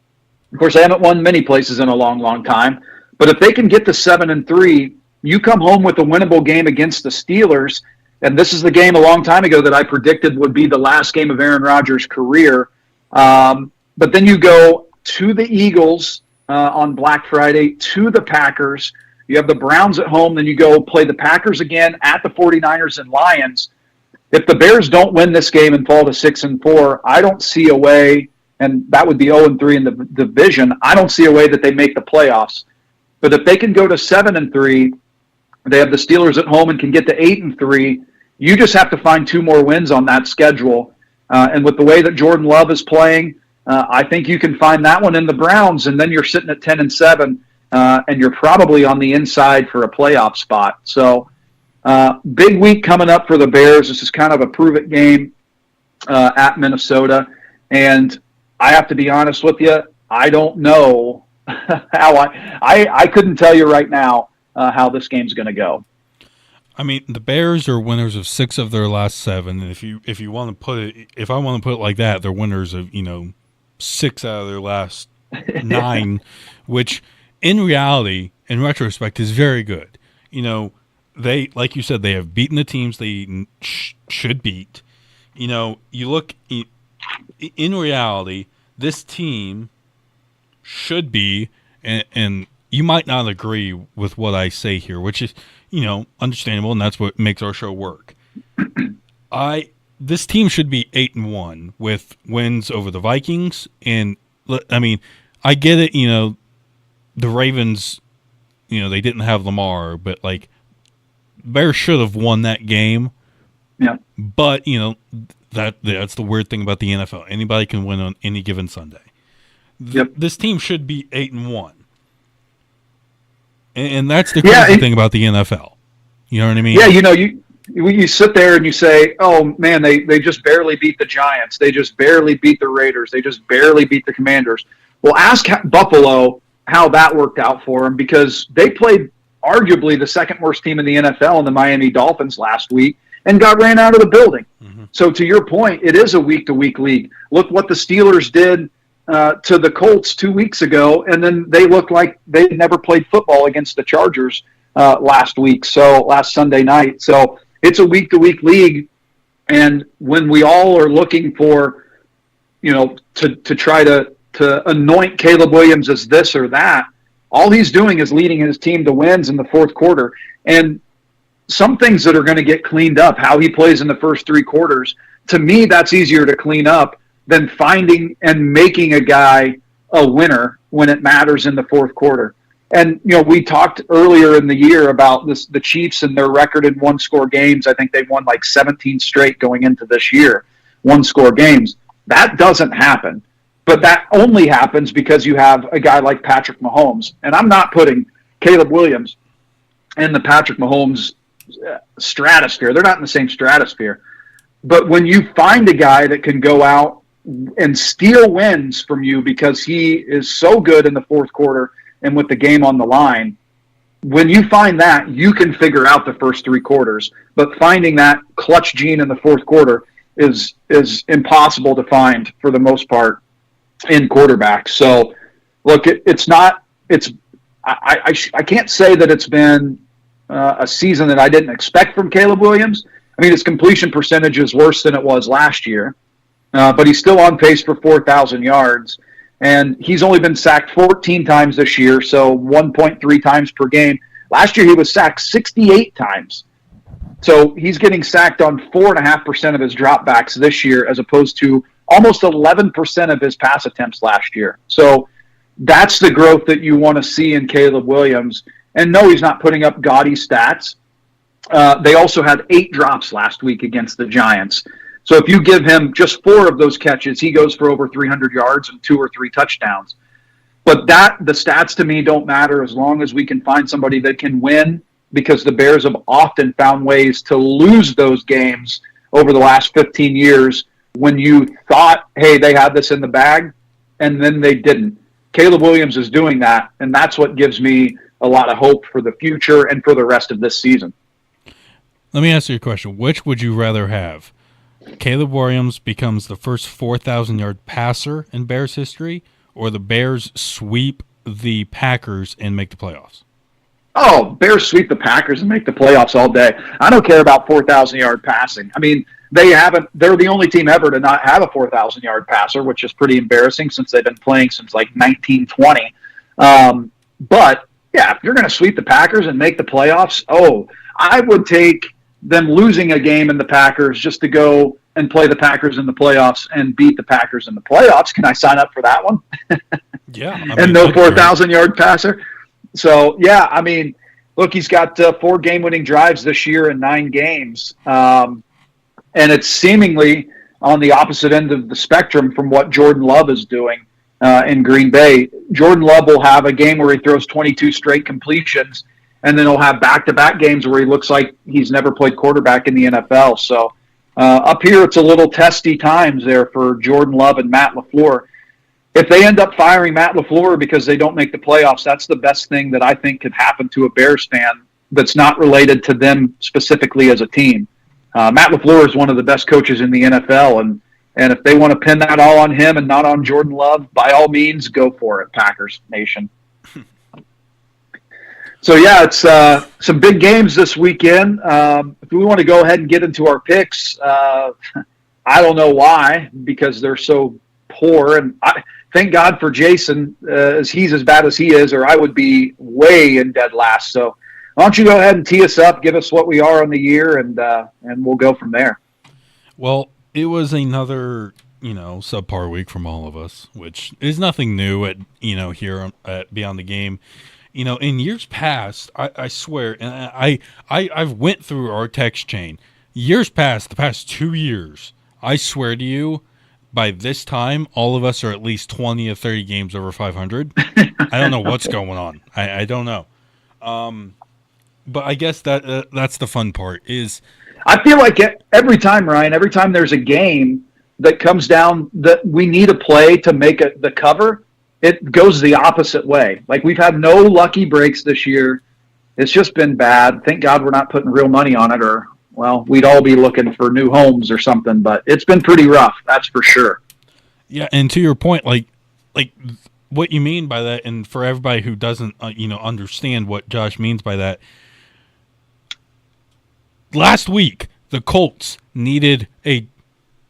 Of course, they haven't won many places in a long, long time. But if they can get to 7-3, you come home with a winnable game against the Steelers. And this is the game a long time ago that I predicted would be the last game of Aaron Rodgers' career. But then you go to the Eagles on Black Friday, to the Packers. You have the Browns at home. Then you go play the Packers again at the 49ers and Lions. If the Bears don't win this game and fall to 6-4, I don't see a way, and that would be 0-3 in the division. I don't see a way that they make the playoffs. But if they can go to 7-3, they have the Steelers at home and can get to 8-3. You just have to find 2 more wins on that schedule. And with the way that Jordan Love is playing, I think you can find that one in the Browns, and then you're sitting at 10-7, and you're probably on the inside for a playoff spot. So big week coming up for the Bears. This is kind of a prove-it game at Minnesota. And I have to be honest with you, I don't know how I couldn't tell you right now how this game's going to go. I mean, the Bears are winners of 6 of their last 7, and if you want to put it, if I want to put it like that, they're winners of 6 out of their last 9, which in reality, in retrospect, is very good. They, like you said, they have beaten the teams they should beat. You look in reality, this team should be, and you might not agree with what I say here, which is understandable, and that's what makes our show work. This team should be 8-1 with wins over the Vikings, and I mean, I get it. The Ravens, they didn't have Lamar, but Bears should have won that game. Yeah. But that's the weird thing about the NFL. Anybody can win on any given Sunday. Yep. This team should be 8-1. And that's the crazy thing about the NFL. You know what I mean? Yeah, you sit there and you say, oh, man, they just barely beat the Giants. They just barely beat the Raiders. They just barely beat the Commanders. Well, ask Buffalo how that worked out for them, because they played arguably the second worst team in the NFL in the Miami Dolphins last week and got ran out of the building. Mm-hmm. So to your point, it is a week-to-week league. Look what the Steelers did to the Colts 2 weeks ago, and then they looked like they never played football against the Chargers last Sunday night. So it's a week-to-week league, and when we all are looking for, to try to anoint Caleb Williams as this or that, all he's doing is leading his team to wins in the fourth quarter. And some things that are going to get cleaned up, how he plays in the first 3 quarters, to me, that's easier to clean up than finding and making a guy a winner when it matters in the fourth quarter. And, we talked earlier in the year about the Chiefs and their record in 1-score games. I think they won 17 straight going into this year, 1-score games. That doesn't happen. But that only happens because you have a guy like Patrick Mahomes. And I'm not putting Caleb Williams in the Patrick Mahomes stratosphere. They're not in the same stratosphere. But when you find a guy that can go out and steal wins from you because he is so good in the fourth quarter and with the game on the line, when you find that, you can figure out the first 3 quarters. But finding that clutch gene in the fourth quarter is impossible to find for the most part in quarterbacks. So, look, I can't say that it's been a season that I didn't expect from Caleb Williams. I mean, his completion percentage is worse than it was last year, but he's still on pace for 4,000 yards. And he's only been sacked 14 times this year, so 1.3 times per game. Last year he was sacked 68 times. So he's getting sacked on 4.5% of his dropbacks this year, as opposed to almost 11% of his pass attempts last year. So that's the growth that you want to see in Caleb Williams. And no, he's not putting up gaudy stats. They also had 8 drops last week against the Giants. So if you give him just 4 of those catches, he goes for over 300 yards and 2 or 3 touchdowns. But the stats to me don't matter as long as we can find somebody that can win, because the Bears have often found ways to lose those games over the last 15 years when you thought, hey, they had this in the bag, and then they didn't. Caleb Williams is doing that, and that's what gives me a lot of hope for the future and for the rest of this season. Let me ask you a question. Which would you rather have? Caleb Williams becomes the first 4,000-yard passer in Bears history, or the Bears sweep the Packers and make the playoffs? Oh, Bears sweep the Packers and make the playoffs all day. I don't care about 4,000-yard passing. I mean, they're the only team ever to not have a 4,000-yard passer, which is pretty embarrassing since they've been playing since 1920. But, yeah, if you're going to sweep the Packers and make the playoffs, I would take them losing a game in the Packers just to go and play the Packers in the playoffs and beat the Packers in the playoffs. Can I sign up for that one? Yeah. And no 4,000-yard passer. So, yeah, I mean, look, he's got 4 game-winning drives this year in 9 games, and it's seemingly on the opposite end of the spectrum from what Jordan Love is doing in Green Bay. Jordan Love will have a game where he throws 22 straight completions, and then he'll have back-to-back games where he looks like he's never played quarterback in the NFL. So up here, it's a little testy times there for Jordan Love and Matt LaFleur. If they end up firing Matt LaFleur because they don't make the playoffs, that's the best thing that I think could happen to a Bears fan that's not related to them specifically as a team. Matt LaFleur is one of the best coaches in the NFL, and if they want to pin that all on him and not on Jordan Love, by all means, go for it, Packers Nation. So, yeah, it's some big games this weekend. If we want to go ahead and get into our picks, I don't know why, because they're so poor. And thank God for Jason, as he's as bad as he is, or I would be way in dead last. So why don't you go ahead and tee us up, give us what we are on the year, and we'll go from there. Well, it was another, subpar week from all of us, which is nothing new at, here at Beyond the Game. In years past, I swear, and I've went through our text chain. Years past, the past 2 years, I swear to you, by this time, all of us are at least 20 or 30 games over 500. I don't know what's going on. I don't know. But I guess that's the fun part is. I feel like every time, Ryan, every time there's a game that comes down that we need a play to make the cover, it goes the opposite way. Like, we've had no lucky breaks this year. It's just been bad. Thank God we're not putting real money on it, or, well, we'd all be looking for new homes or something. But it's been pretty rough, that's for sure. Yeah, and to your point, like what you mean by that, and for everybody who doesn't, understand what Josh means by that, last week, the Colts needed a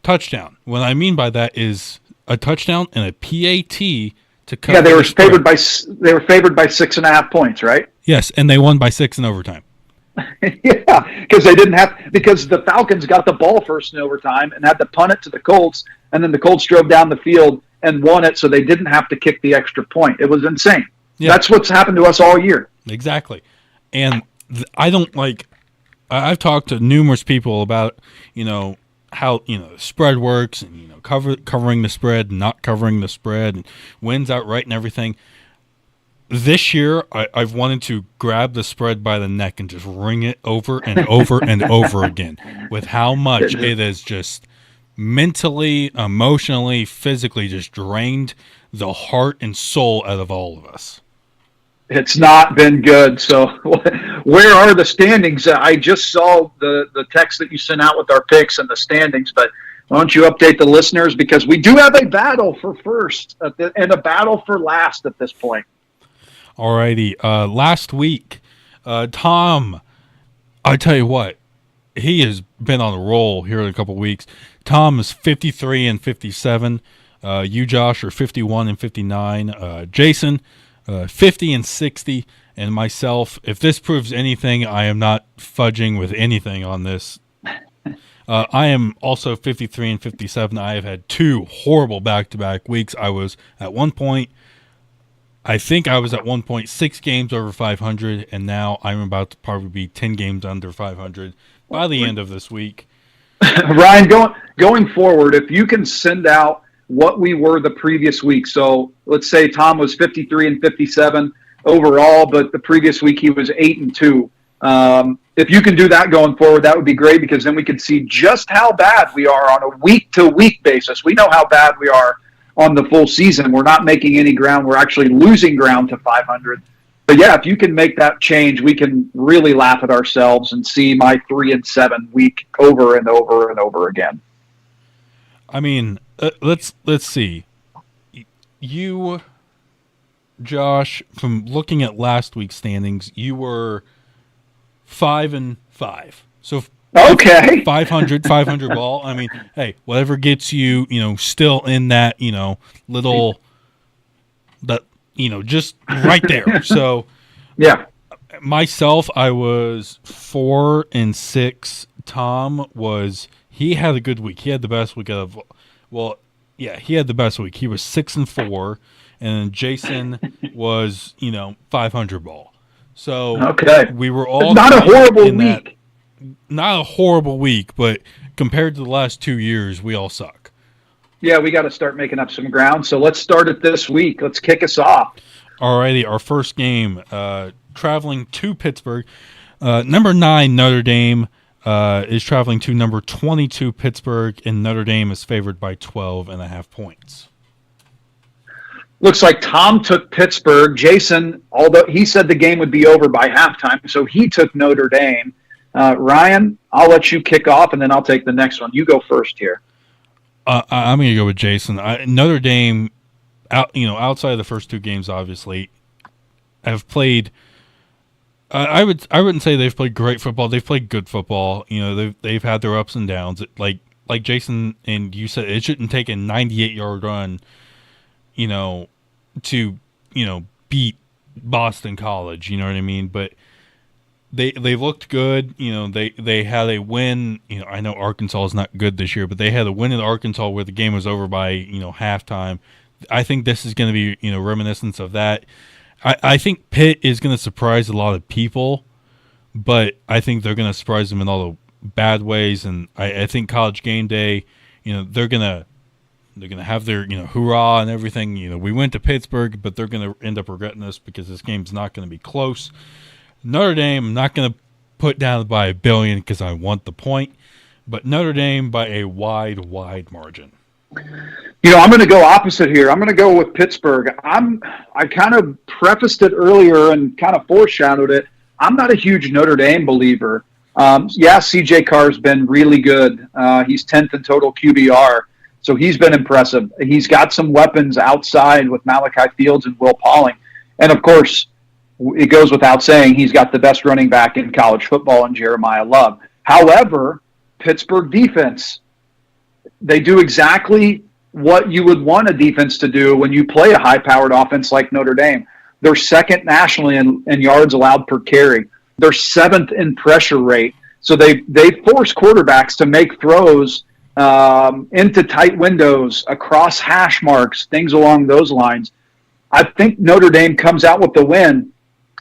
touchdown. What I mean by that is a touchdown and a PAT to cover. Yeah, they were favored by 6.5 points, right? Yes, and they won by 6 in overtime. Yeah, because the Falcons got the ball first in overtime and had to punt it to the Colts, and then the Colts drove down the field and won it, so they didn't have to kick the extra point. It was insane. Yeah. That's what's happened to us all year. Exactly, and I don't like. I've talked to numerous people about how the spread works, and covering the spread, not covering the spread, and wins outright and everything. This year, I've wanted to grab the spread by the neck and just wring it over and over and over again, with how much it has just mentally, emotionally, physically just drained the heart and soul out of all of us. It's not been good. So where are the standings? I just saw the text that you sent out with our picks and the standings, but why don't you update the listeners, because we do have a battle for first and a battle for last at this point. Alrighty. Last week, Tom, I tell you what, he has been on a roll here in a couple weeks. Tom is 53 and 57. You, Josh, are 51 and 59. Jason, 50 and 60. And myself, if this proves anything, I am not fudging with anything on this. I am also 53 and 57. I have had 2 horrible back-to-back weeks. I was at one point, I think I was at 1.6 games over 500, and now I'm about to probably be 10 games under 500 by the end of this week. Ryan, going forward, if you can send out what we were the previous week. So let's say Tom was 53 and 57 overall, but the previous week he was 8 and 2. If you can do that going forward, that would be great, because then we can see just how bad we are on a week-to-week basis. We know how bad we are on the full season. We're not making any ground. We're actually losing ground to 500. But yeah, if you can make that change, we can really laugh at ourselves and see my 3 and 7 week over and over and over again. I mean, let's see. You, Josh, from looking at last week's standings, you were 5 and 5. So okay, 500 ball. I mean, hey, whatever gets you, still in that, little, that, just right there. So yeah, myself, I was 4 and 6. Tom he had a good week. He had the best week of, he had the best week. He was 6 and 4, and Jason was, 500 ball. So Okay. we were all It's not a kind of horrible in that- week. not a horrible week, but compared to the last 2 years, we all suck. Yeah, we got to start making up some ground. So let's start it this week. Let's kick us off. Alrighty, our first game, traveling to Pittsburgh. Number 9 Notre Dame is traveling to number 22 Pittsburgh, and Notre Dame is favored by 12.5 points. Looks like Tom took Pittsburgh. Jason, although he said the game would be over by halftime, so he took Notre Dame. Ryan, I'll let you kick off, and then I'll take the next one. You go first here. I'm going to go with Jason. Notre Dame, outside of the first 2 games, obviously, have played. I wouldn't say they've played great football. They've played good football. They've had their ups and downs. Like Jason and you said, it shouldn't take a 98-yard run, to beat Boston College. You know what I mean? But they looked good. They had a win. I know Arkansas is not good this year, but they had a win in Arkansas where the game was over by halftime. I think this is going to be reminiscence of that. I think Pitt is going to surprise a lot of people, but I think they're going to surprise them in all the bad ways. And I think College Game Day, they're gonna have their hoorah and everything. We went to Pittsburgh, but they're going to end up regretting this because this game's not going to be close. Notre Dame, I'm not going to put down by 1 billion because I want the point, but Notre Dame by a wide margin. I'm going to go opposite here. I'm going to go with Pittsburgh. I kind of prefaced it earlier and kind of foreshadowed it. I'm not a huge Notre Dame believer. CJ Carr's been really good. He's 10th in total QBR, so he's been impressive. He's got some weapons outside with Malachi Fields and Will Pauling. And, of course, it goes without saying he's got the best running back in college football in Jeremiah Love. However, Pittsburgh defense, they do exactly what you would want a defense to do when you play a high-powered offense like Notre Dame. They're second nationally in yards allowed per carry. They're 7th in pressure rate. So they force quarterbacks to make throws into tight windows, across hash marks, things along those lines. I think Notre Dame comes out with the win.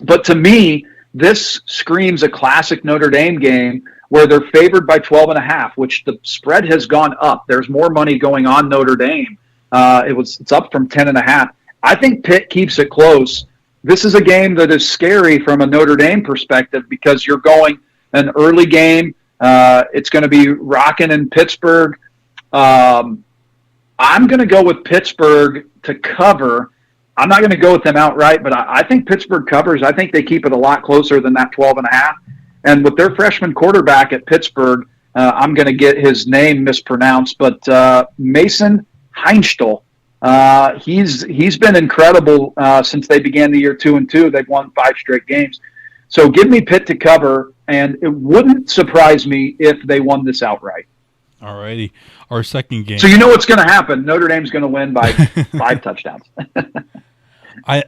But to me, this screams a classic Notre Dame game where they're favored by 12.5, which the spread has gone up. There's more money going on Notre Dame. It's up from 10.5. I think Pitt keeps it close. This is a game that is scary from a Notre Dame perspective because you're going an early game. It's going to be rocking in Pittsburgh. I'm going to go with Pittsburgh to cover. I'm not going to go with them outright, but I think Pittsburgh covers. I think they keep it a lot closer than that 12.5. And with their freshman quarterback at Pittsburgh, I'm going to get his name mispronounced, but Mason Heinschel. He's been incredible since they began the year 2-2. They've won 5 straight games. So give me Pitt to cover, and it wouldn't surprise me if they won this outright. All righty. Our second game. So you know what's going to happen. Notre Dame's going to win by 5 touchdowns. I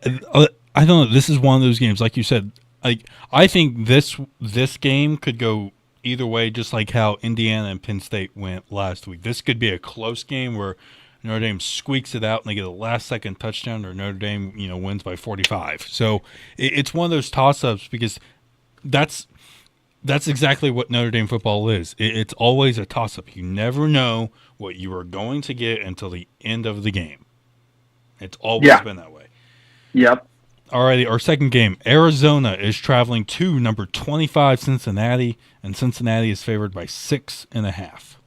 don't know. This is one of those games, like you said. I think this game could go either way, just like how Indiana and Penn State went last week. This could be a close game where Notre Dame squeaks it out and they get a last-second touchdown, or Notre Dame, wins by 45. So it's one of those toss-ups because that's exactly what Notre Dame football is. It's always a toss-up. You never know what you are going to get until the end of the game. It's always been that way. Yep. Alrighty, our second game. Arizona is traveling to number 25 Cincinnati, and Cincinnati is favored by 6.5.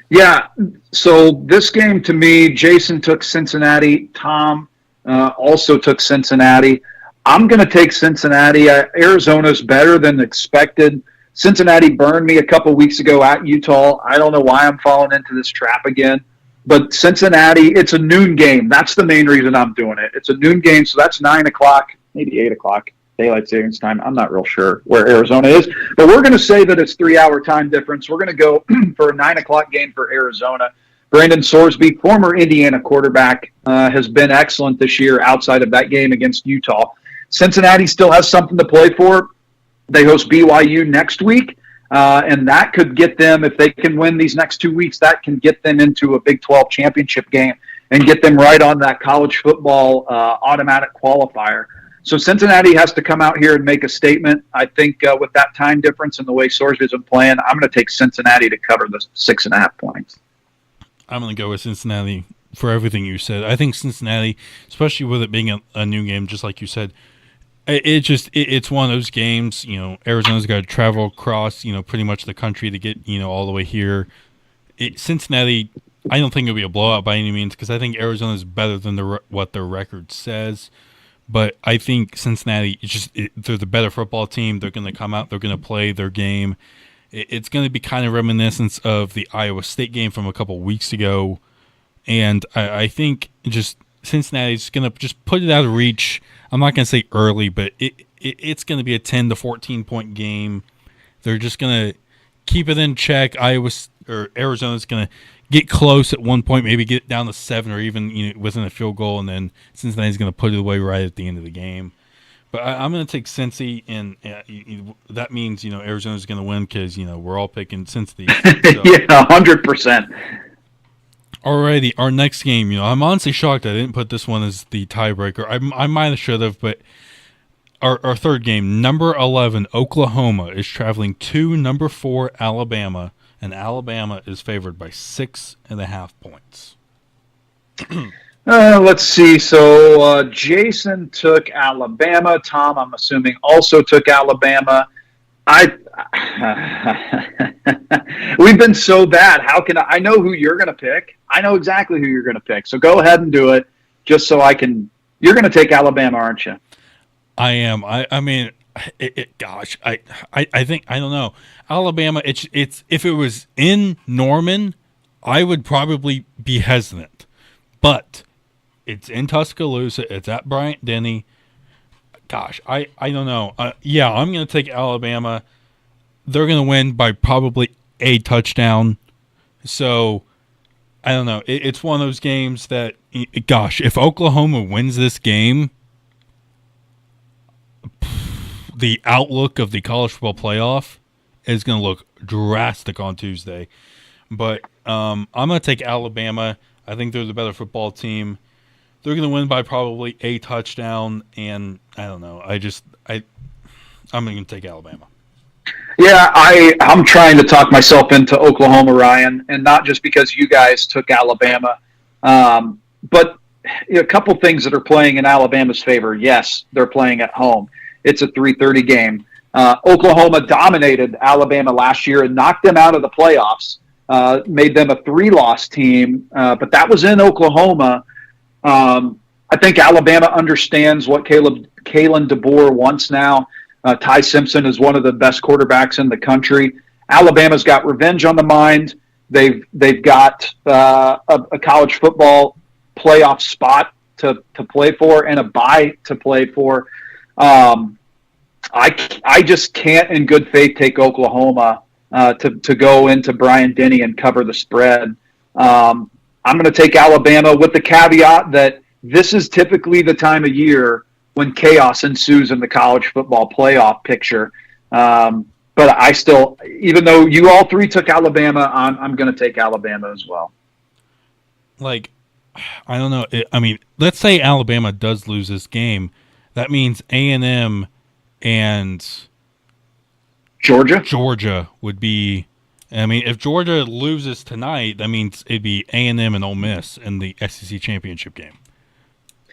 Yeah, so this game to me, Jason took Cincinnati. Tom also took Cincinnati. I'm going to take Cincinnati. Arizona's better than expected. Cincinnati burned me a couple weeks ago at Utah. I don't know why I'm falling into this trap again. But Cincinnati, it's a noon game. That's the main reason I'm doing it. It's a noon game, so that's 9 o'clock, maybe 8 o'clock, daylight savings time. I'm not real sure where Arizona is. But we're going to say that it's 3-hour time difference. We're going to go for a 9 o'clock game for Arizona. Brandon Sorsby, former Indiana quarterback, has been excellent this year outside of that game against Utah. Cincinnati still has something to play for. They host BYU next week. And that could get them, if they can win these next 2 weeks, that can get them into a Big 12 championship game and get them right on that college football automatic qualifier. So Cincinnati has to come out here and make a statement. I think with that time difference and the way Sorsby's been playing, I'm going to take Cincinnati to cover the 6.5 points. I'm going to go with Cincinnati for everything you said. I think Cincinnati, especially with it being a new game, just like you said, it's one of those games. Arizona's got to travel across pretty much the country to get all the way here. Cincinnati, I don't think it'll be a blowout by any means because I think Arizona's better than what their record says. But I think Cincinnati, they're the better football team. They're going to come out. They're going to play their game. It's going to be kind of reminiscent of the Iowa State game from a couple weeks ago. And I think just Cincinnati's going to just put it out of reach. I'm not going to say early, but it's going to be a 10 to 14 point game. They're just going to keep it in check. Arizona's going to get close at one point, maybe get down to 7 or even within a field goal, and then Cincinnati's going to put it away right at the end of the game. But I'm going to take Cincy, and that means Arizona's going to win because we're all picking Cincy. So. Yeah, 100%. Alrighty, our next game. I'm honestly shocked I didn't put this one as the tiebreaker. I might have should have, but our third game, number 11 Oklahoma is traveling to number 4 Alabama, and Alabama is favored by 6.5 points. Let's see. So Jason took Alabama. Tom, I'm assuming, also took Alabama. We've been so bad. How can I know who you're going to pick? I know exactly who you're going to pick. So go ahead and do it, just so I can. You're going to take Alabama, aren't you? I am. I mean, gosh, I think I don't know. Alabama. It's if it was in Norman, I would probably be hesitant, but it's in Tuscaloosa. It's at Bryant-Denny. Gosh, I don't know. Yeah, I'm going to take Alabama. They're going to win by probably a touchdown. So, I don't know. It's one of those games that, gosh, if Oklahoma wins this game, the outlook of the college football playoff is going to look drastic on Tuesday. But I'm going to take Alabama. I think they're the better football team. They're going to win by probably a touchdown, and I don't know. I'm going to take Alabama. Yeah, I'm trying to talk myself into Oklahoma, Ryan, and not just because you guys took Alabama, but a couple things that are playing in Alabama's favor. Yes, they're playing at home. It's a 3:30 game. Oklahoma dominated Alabama last year and knocked them out of the playoffs, made them a 3-loss team, but that was in Oklahoma. I think Alabama understands what Kalen DeBoer wants now. Ty Simpson is one of the best quarterbacks in the country. Alabama's got revenge on the mind. They've got a college football playoff spot to play for and a bye to play for. I just can't, in good faith, take Oklahoma to go into Bryant-Denny and cover the spread. I'm going to take Alabama with the caveat that this is typically the time of year when chaos ensues in the college football playoff picture. But I still, even though you all three took Alabama, I'm going to take Alabama as well. I don't know. Let's say Alabama does lose this game. That means A&M and Georgia would be. If Georgia loses tonight, that means it'd be A&M and Ole Miss in the SEC championship game.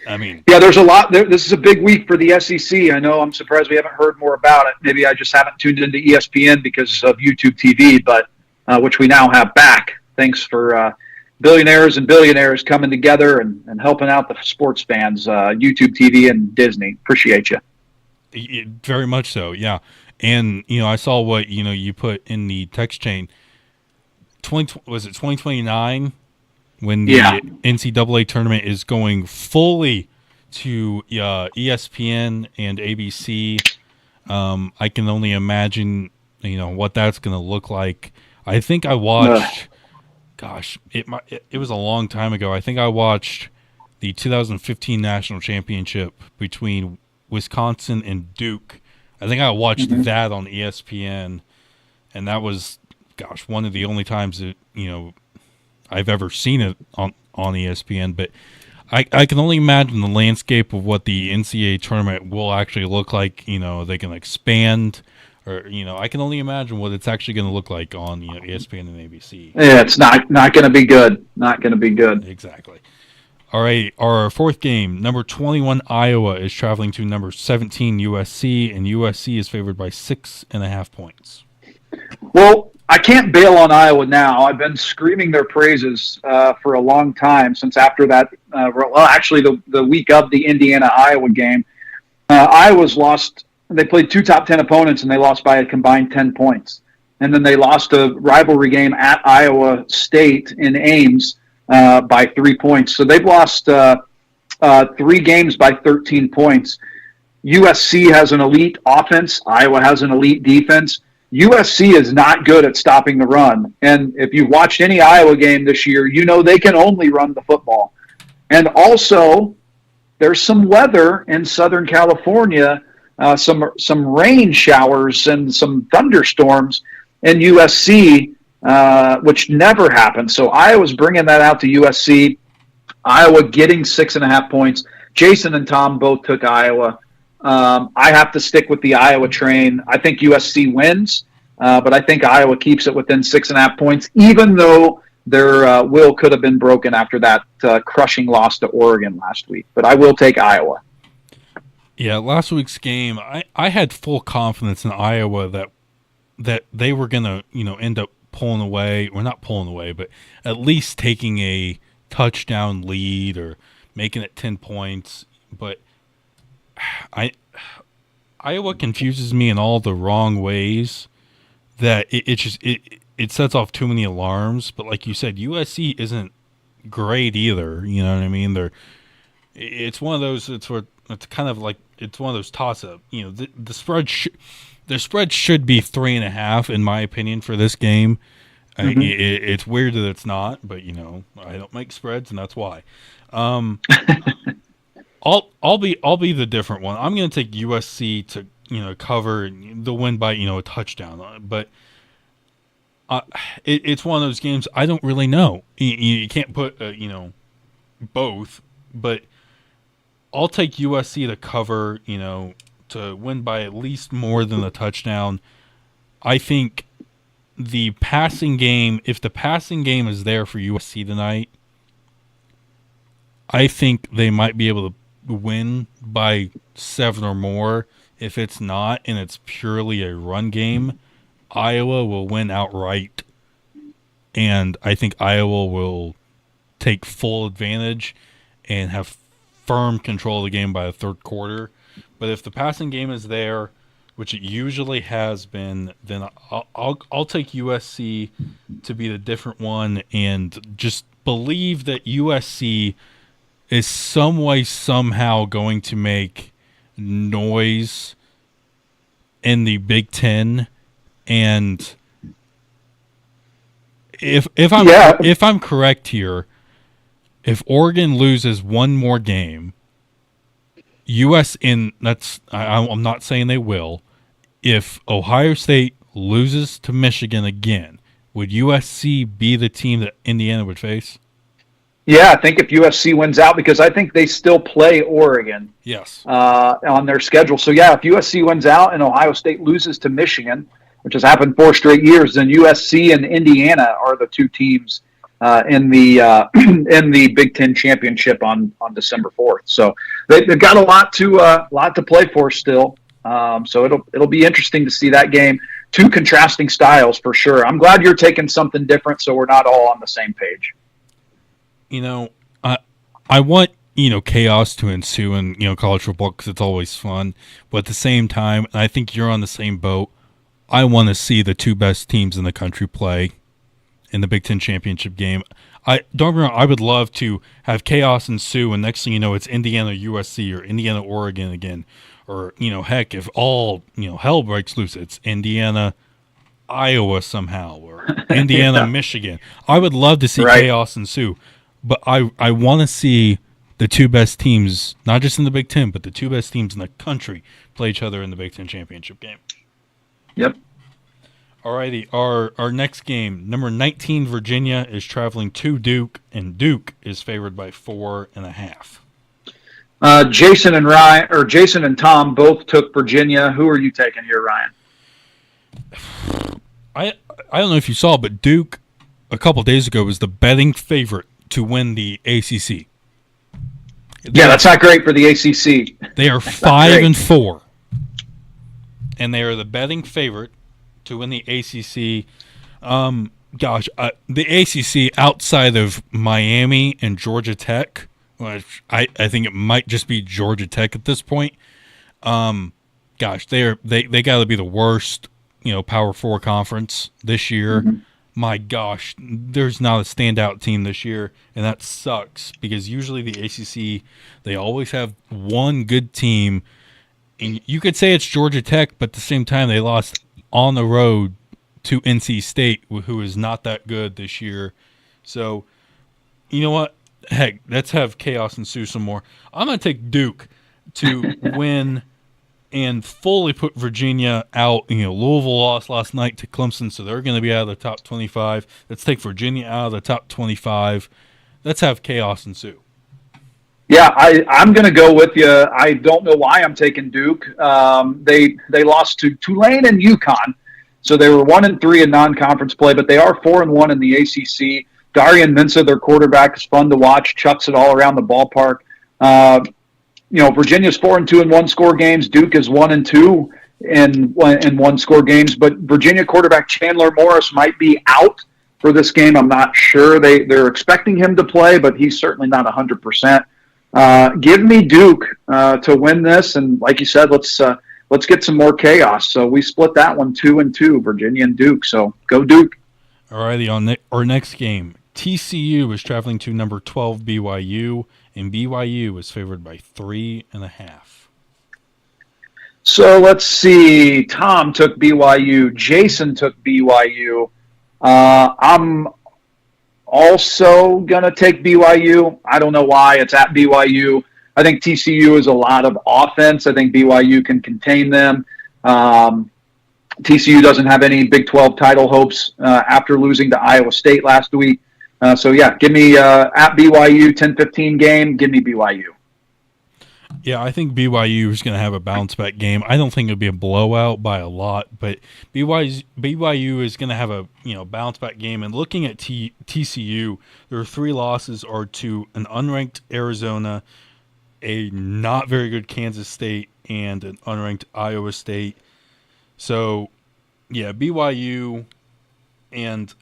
Yeah, there's a lot. This is a big week for the SEC. I know. I'm surprised we haven't heard more about it. Maybe I just haven't tuned into ESPN because of YouTube TV, but which we now have back. Thanks for billionaires and billionaires coming together and helping out the sports fans. YouTube TV and Disney. Appreciate you. Very much so. Yeah. And, I saw what, you put in the text chain. Was it 2029 when the NCAA tournament is going fully to ESPN and ABC? I can only imagine, what that's going to look like. I think I watched, it was a long time ago. I think I watched the 2015 national championship between Wisconsin and Duke. I think I watched that on ESPN, and that was, one of the only times that, I've ever seen it on ESPN. But I can only imagine the landscape of what the NCAA tournament will actually look like. They can expand, or I can only imagine what it's actually going to look like on ESPN and ABC. Yeah, it's not going to be good. Not going to be good. Exactly. All right, our fourth game, number 21 Iowa is traveling to number 17 USC, and USC is favored by 6.5 points. Well, I can't bail on Iowa now. I've been screaming their praises for a long time, since after that, actually the week of the Indiana-Iowa game. Iowa's lost. They played 2 top 10 opponents, and they lost by a combined 10 points. And then they lost a rivalry game at Iowa State in Ames by 3 points. So they've lost 3 games by 13 points. USC has an elite offense. Iowa has an elite defense. USC is not good at stopping the run. And if you've watched any Iowa game this year, they can only run the football. And also, there's some weather in Southern California, some rain showers and some thunderstorms in USC, which never happens. So Iowa's bringing that out to USC. Iowa getting 6.5 points. Jason and Tom both took Iowa. I have to stick with the Iowa train. I think USC wins, but I think Iowa keeps it within 6.5 points, even though their will could have been broken after that crushing loss to Oregon last week. But I will take Iowa. Yeah, last week's game, I had full confidence in Iowa that they were going to, end up pulling away, or not pulling away, but at least taking a touchdown lead or making it 10 points. But Iowa confuses me in all the wrong ways that it sets off too many alarms. But like you said, USC isn't great either. You know what I mean? It's one of those. It's kind of like it's one of those toss up. The spread should be 3.5 in my opinion for this game. Mm-hmm. It's weird that it's not, but I don't make spreads, and that's why. I'll be the different one. I'm going to take USC to cover the win by a touchdown. But it's one of those games I don't really know. You can't put both, but I'll take USC to cover. To win by at least more than a touchdown. I think the passing game, if the passing game is there for USC tonight, I think they might be able to win by 7 or more. If it's not, and it's purely a run game, Iowa will win outright. And I think Iowa will take full advantage and have firm control of the game by the third quarter. But if the passing game is there, which it usually has been, then I'll take USC to be the different one, and just believe that USC is some way, somehow going to make noise in the Big Ten. And if I'm correct here, if Oregon loses one more game, I'm not saying they will. If Ohio State loses to Michigan again, would USC be the team that Indiana would face? Yeah, I think if USC wins out, because I think they still play Oregon. Yes. On their schedule. So, yeah, if USC wins out and Ohio State loses to Michigan, which has happened 4 straight years, then USC and Indiana are the 2 teams in the Big Ten championship on December 4th. So they've got a lot to play for still. So it'll be interesting to see that game. 2 contrasting styles for sure. I'm glad you're taking something different, so we're not all on the same page. I want chaos to ensue in college football because it's always fun. But at the same time, and I think you're on the same boat, I want to see the 2 best teams in the country play in the Big Ten championship game. Don't get me wrong, I would love to have chaos ensue, and next thing you know, it's Indiana USC or Indiana Oregon again, or heck, if all hell breaks loose, it's Indiana Iowa somehow, or Indiana Michigan. I would love to see chaos ensue, but I want to see the 2 best teams, not just in the Big Ten, but the 2 best teams in the country play each other in the Big Ten championship game. Yep. Alrighty, our next game, number 19 Virginia is traveling to Duke, and Duke is favored by 4.5. Jason and Tom both took Virginia. Who are you taking here, Ryan? I don't know if you saw, but Duke a couple days ago was the betting favorite to win the ACC. Yeah, that's not great for the ACC. They are 5-4, and they are the betting favorite to win the ACC. The ACC outside of Miami and Georgia Tech, which I think it might just be Georgia Tech at this point. They got to be the worst, Power 4 conference this year. Mm-hmm. My gosh, there's not a standout team this year, and that sucks because usually the ACC, they always have one good team, and you could say it's Georgia Tech, but at the same time they lost on the road to NC State, who is not that good this year. So, you know what? Heck, let's have chaos ensue some more. I'm going to take Duke to win and fully put Virginia out. Louisville lost last night to Clemson, so they're going to be out of the top 25. Let's take Virginia out of the top 25. Let's have chaos ensue. Yeah, I'm going to go with you. I don't know why I'm taking Duke. They lost to Tulane and UConn, so they were 1-3 in non-conference play, but they are 4-1 in the ACC. Darian Minsa, their quarterback, is fun to watch. Chucks it all around the ballpark. Virginia's 4-2 in one-score games. Duke is 1-2 in one-score games. But Virginia quarterback Chandler Morris might be out for this game. I'm not sure. They're expecting him to play, but he's certainly not 100%. Give me Duke to win this, and like you said, let's get some more chaos. So we split that one 2-2, Virginia and Duke. So go Duke. All righty, on our next game, TCU is traveling to number 12 BYU, and BYU is favored by 3.5. So let's see. Tom took BYU. Jason took BYU. I'm also going to take BYU. I don't know why. It's at BYU. I think TCU is a lot of offense. I think BYU can contain them. TCU doesn't have any Big 12 title hopes after losing to Iowa State last week. Give me at BYU 10-15 game. Give me BYU. Yeah, I think BYU is going to have a bounce-back game. I don't think it'll be a blowout by a lot, but BYU is going to have a bounce-back game. And looking at TCU, their 3 losses are to an unranked Arizona, a not very good Kansas State, and an unranked Iowa State. So, yeah, BYU, and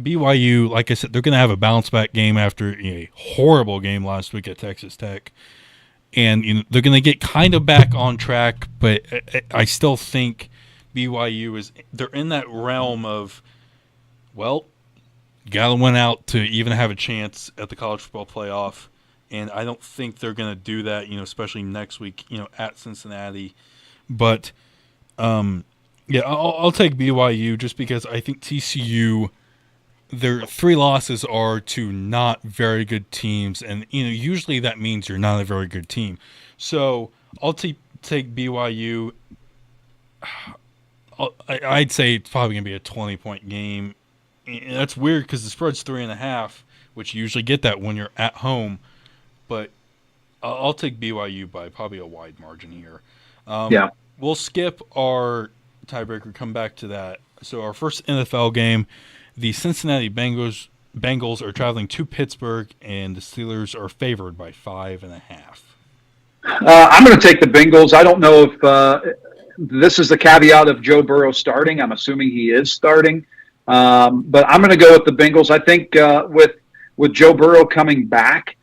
BYU, like I said, they're going to have a bounce-back game after a horrible game last week at Texas Tech. And they're going to get kind of back on track, but I still think BYU they're in that realm of, got to win out to even have a chance at the college football playoff. And I don't think they're going to do that, especially next week, at Cincinnati. But, I'll take BYU just because I think TCU, their 3 losses are to not very good teams, and usually that means you're not a very good team. So I'll take BYU. I'd say it's probably gonna be a 20-point game. And that's weird because the spread's 3.5, which you usually get that when you're at home. But I'll take BYU by probably a wide margin here. We'll skip our tiebreaker. Come back to that. So our first NFL game. The Cincinnati Bengals are traveling to Pittsburgh, and the Steelers are favored by 5.5. I'm going to take the Bengals. I don't know if this is the caveat of Joe Burrow starting. I'm assuming he is starting. But I'm going to go with the Bengals. I think with Joe Burrow coming back,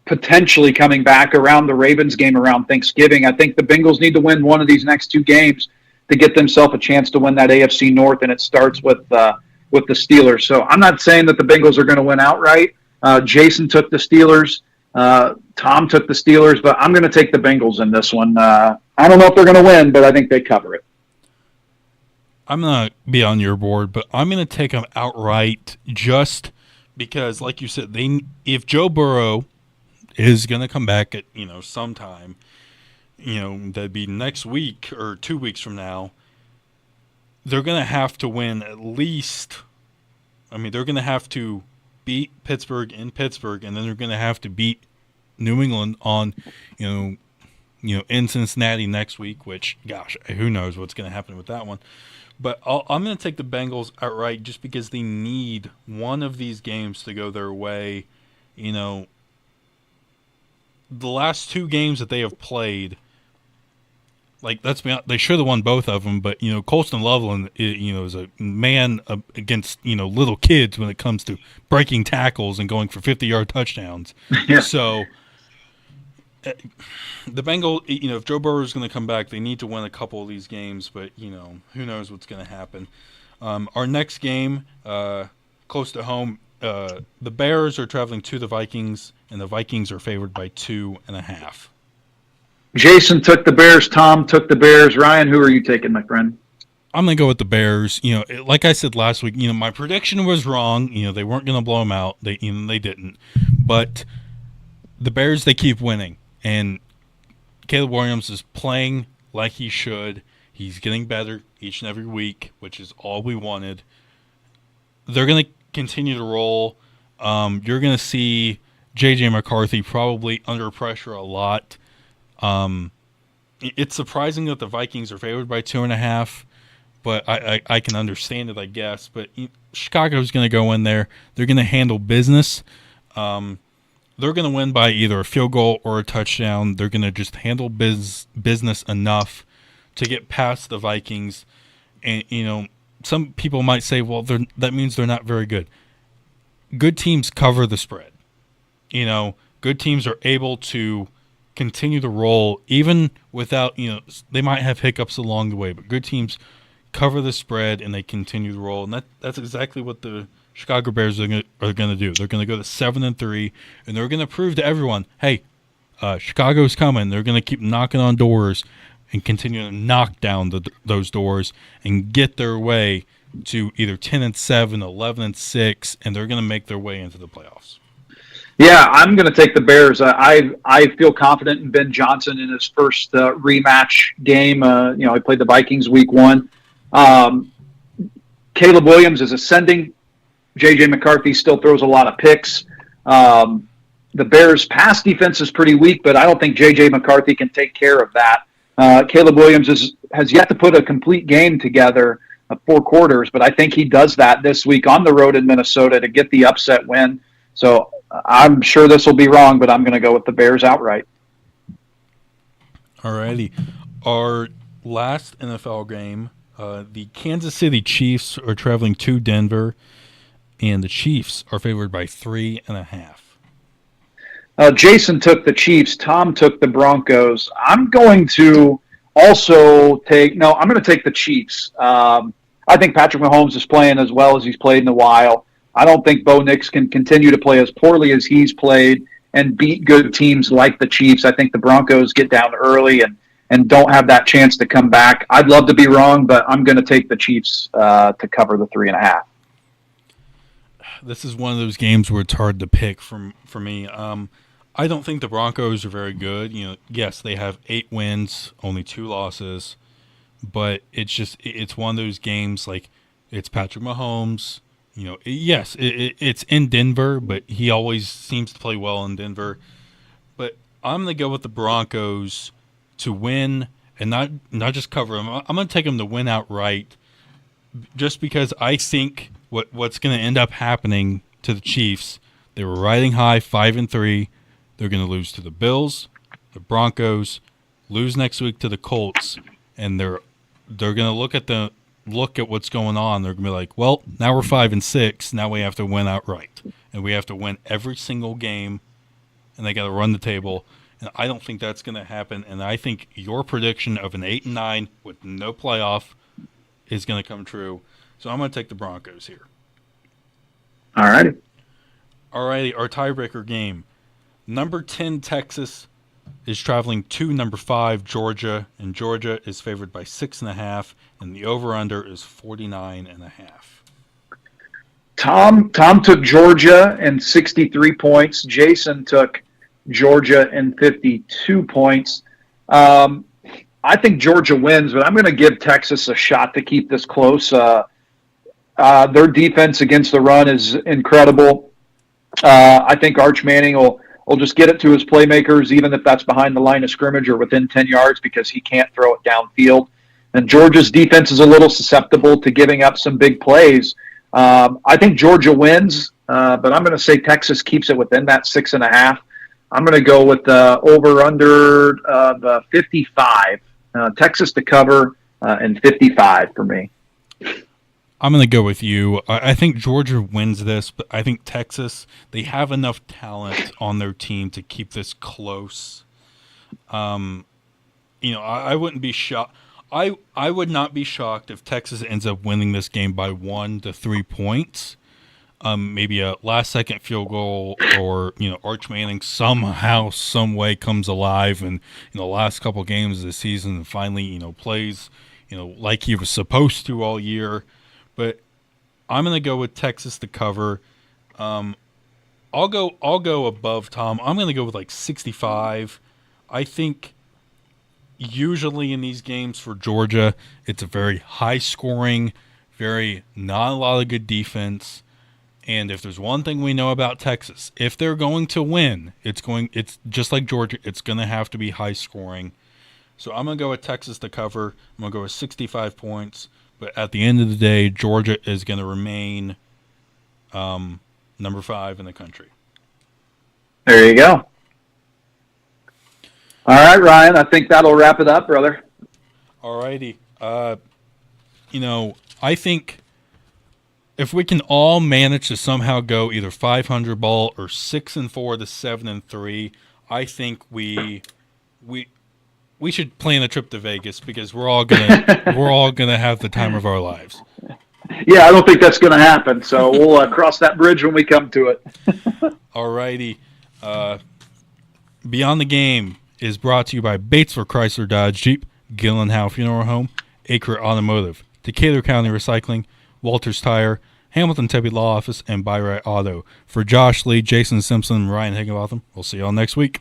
potentially coming back around the Ravens game around Thanksgiving, I think the Bengals need to win one of these next 2 games to get themselves a chance to win that AFC North, and it starts with the Steelers. So I'm not saying that the Bengals are going to win outright. Jason took the Steelers. Tom took the Steelers, but I'm going to take the Bengals in this one. I don't know if they're going to win, but I think they cover it. I'm going to be on your board, but I'm going to take them outright just because, like you said, if Joe Burrow is going to come back at sometime, that'd be next week or 2 weeks from now, they're going to have to win at least. I mean, they're going to have to beat Pittsburgh in Pittsburgh, and then they're going to have to beat New England on, in Cincinnati next week. Which, gosh, who knows what's going to happen with that one? But I'm going to take the Bengals outright just because they need one of these games to go their way. The last two games that they have played, they should have won both of them. But Colston Loveland, is a man against little kids when it comes to breaking tackles and going for 50-yard touchdowns. Yeah. So the Bengals, if Joe Burrow is going to come back, they need to win a couple of these games. But who knows what's going to happen. Our next game, close to home, the Bears are traveling to the Vikings, and the Vikings are favored by 2.5. Jason took the Bears. Tom took the Bears. Ryan, who are you taking, my friend? I'm going to go with the Bears. Like I said last week, my prediction was wrong. They weren't going to blow them out. They didn't. But the Bears, they keep winning. And Caleb Williams is playing like he should. He's getting better each and every week, which is all we wanted. They're going to continue to roll. You're going to see J.J. McCarthy probably under pressure a lot. It's surprising that the Vikings are favored by 2.5, but I can understand it, I guess. But Chicago's going to go in there. They're going to handle business. They're going to win by either a field goal or a touchdown. They're going to just handle business enough to get past the Vikings. And, some people might say, well, that means they're not very good. Good teams cover the spread. Good teams are able to continue to roll even without, they might have hiccups along the way, but good teams cover the spread and they continue to roll. And that's exactly what the Chicago Bears are going to do. They're going to go to 7-3, and they're going to prove to everyone, hey, Chicago's coming. They're going to keep knocking on doors and continue to knock down those doors and get their way to either 10-7, 11-6, and they're going to make their way into the playoffs. Yeah, I'm going to take the Bears. I feel confident in Ben Johnson in his first rematch game. He played the Vikings week 1. Caleb Williams is ascending. J.J. McCarthy still throws a lot of picks. The Bears' pass defense is pretty weak, but I don't think J.J. McCarthy can take care of that. Caleb Williams has yet to put a complete game together of 4 quarters, but I think he does that this week on the road in Minnesota to get the upset win. So I'm sure this will be wrong, but I'm going to go with the Bears outright. All righty. Our last NFL game, the Kansas City Chiefs are traveling to Denver, and the Chiefs are favored by 3.5. Jason took the Chiefs. Tom took the Broncos. I'm going to also take the Chiefs. I think Patrick Mahomes is playing as well as he's played in a while. I don't think Bo Nix can continue to play as poorly as he's played and beat good teams like the Chiefs. I think the Broncos get down early and don't have that chance to come back. I'd love to be wrong, but I'm going to take the Chiefs to cover the 3.5. This is one of those games where it's hard to pick for me. I don't think the Broncos are very good. Yes, they have 8 wins, only 2 losses, but it's one of those games like it's Patrick Mahomes. Yes, it's in Denver, but he always seems to play well in Denver. But I'm going to go with the Broncos to win and not just cover them. I'm going to take them to win outright just because I think what's going to end up happening to the Chiefs, they were riding high 5-3. They're going to lose to the Bills, the Broncos, lose next week to the Colts, and they're going to look at what's going on. They're going to be like, well, now we're 5-6. Now we have to win outright, and we have to win every single game, and they got to run the table. And I don't think that's going to happen. And I think your prediction of an 8-9 with no playoff is going to come true. So I'm going to take the Broncos here. All righty. All righty. Our tiebreaker game. Number 10 Texas is traveling to number 5 Georgia, and Georgia is favored by 6.5, and the over/under is 49.5. Tom took Georgia and 63 points. Jason took Georgia and 52 points. I think Georgia wins, but I'm going to give Texas a shot to keep this close. Their defense against the run is incredible. I think Arch Manning will just get it to his playmakers, even if that's behind the line of scrimmage or within 10 yards, because he can't throw it downfield. And Georgia's defense is a little susceptible to giving up some big plays. I think Georgia wins, but I'm going to say Texas keeps it within that 6.5. I'm going to go with the over-under the 55. Texas to cover and 55 for me. I'm going to go with you. I think Georgia wins this, but I think Texas, they have enough talent on their team to keep this close. I wouldn't be shocked. I would not be shocked if Texas ends up winning this game by 1 to 3 points. Maybe a last-second field goal, or Arch Manning somehow, some way comes alive, and the last couple games of the season finally plays like he was supposed to all year. But I'm going to go with Texas to cover. I'll go above Tom. I'm going to go with like 65. I think usually in these games for Georgia, it's a very high scoring, very not a lot of good defense. And if there's one thing we know about Texas, if they're going to win, it's just like Georgia, it's going to have to be high scoring. So I'm going to go with Texas to cover. I'm going to go with 65 points. But at the end of the day, Georgia is going to remain number 5 in the country. There you go. All right, Ryan, I think that'll wrap it up, brother. All righty. I think if we can all manage to somehow go either 500 ball or 6-4 to 7-3, I think we should plan a trip to Vegas, because we're all gonna have the time of our lives. Yeah, I don't think that's going to happen. So we'll cross that bridge when we come to it. All righty. Beyond the Game is brought to you by Batesville Chrysler Dodge Jeep, Gillenhow Funeral Home, Acre Automotive, Decatur County Recycling, Walters Tire, Hamilton Tebby Law Office, and Byright Auto. For Josh Lee, Jason Simpson, and Ryan Higginbotham, we'll see you all next week.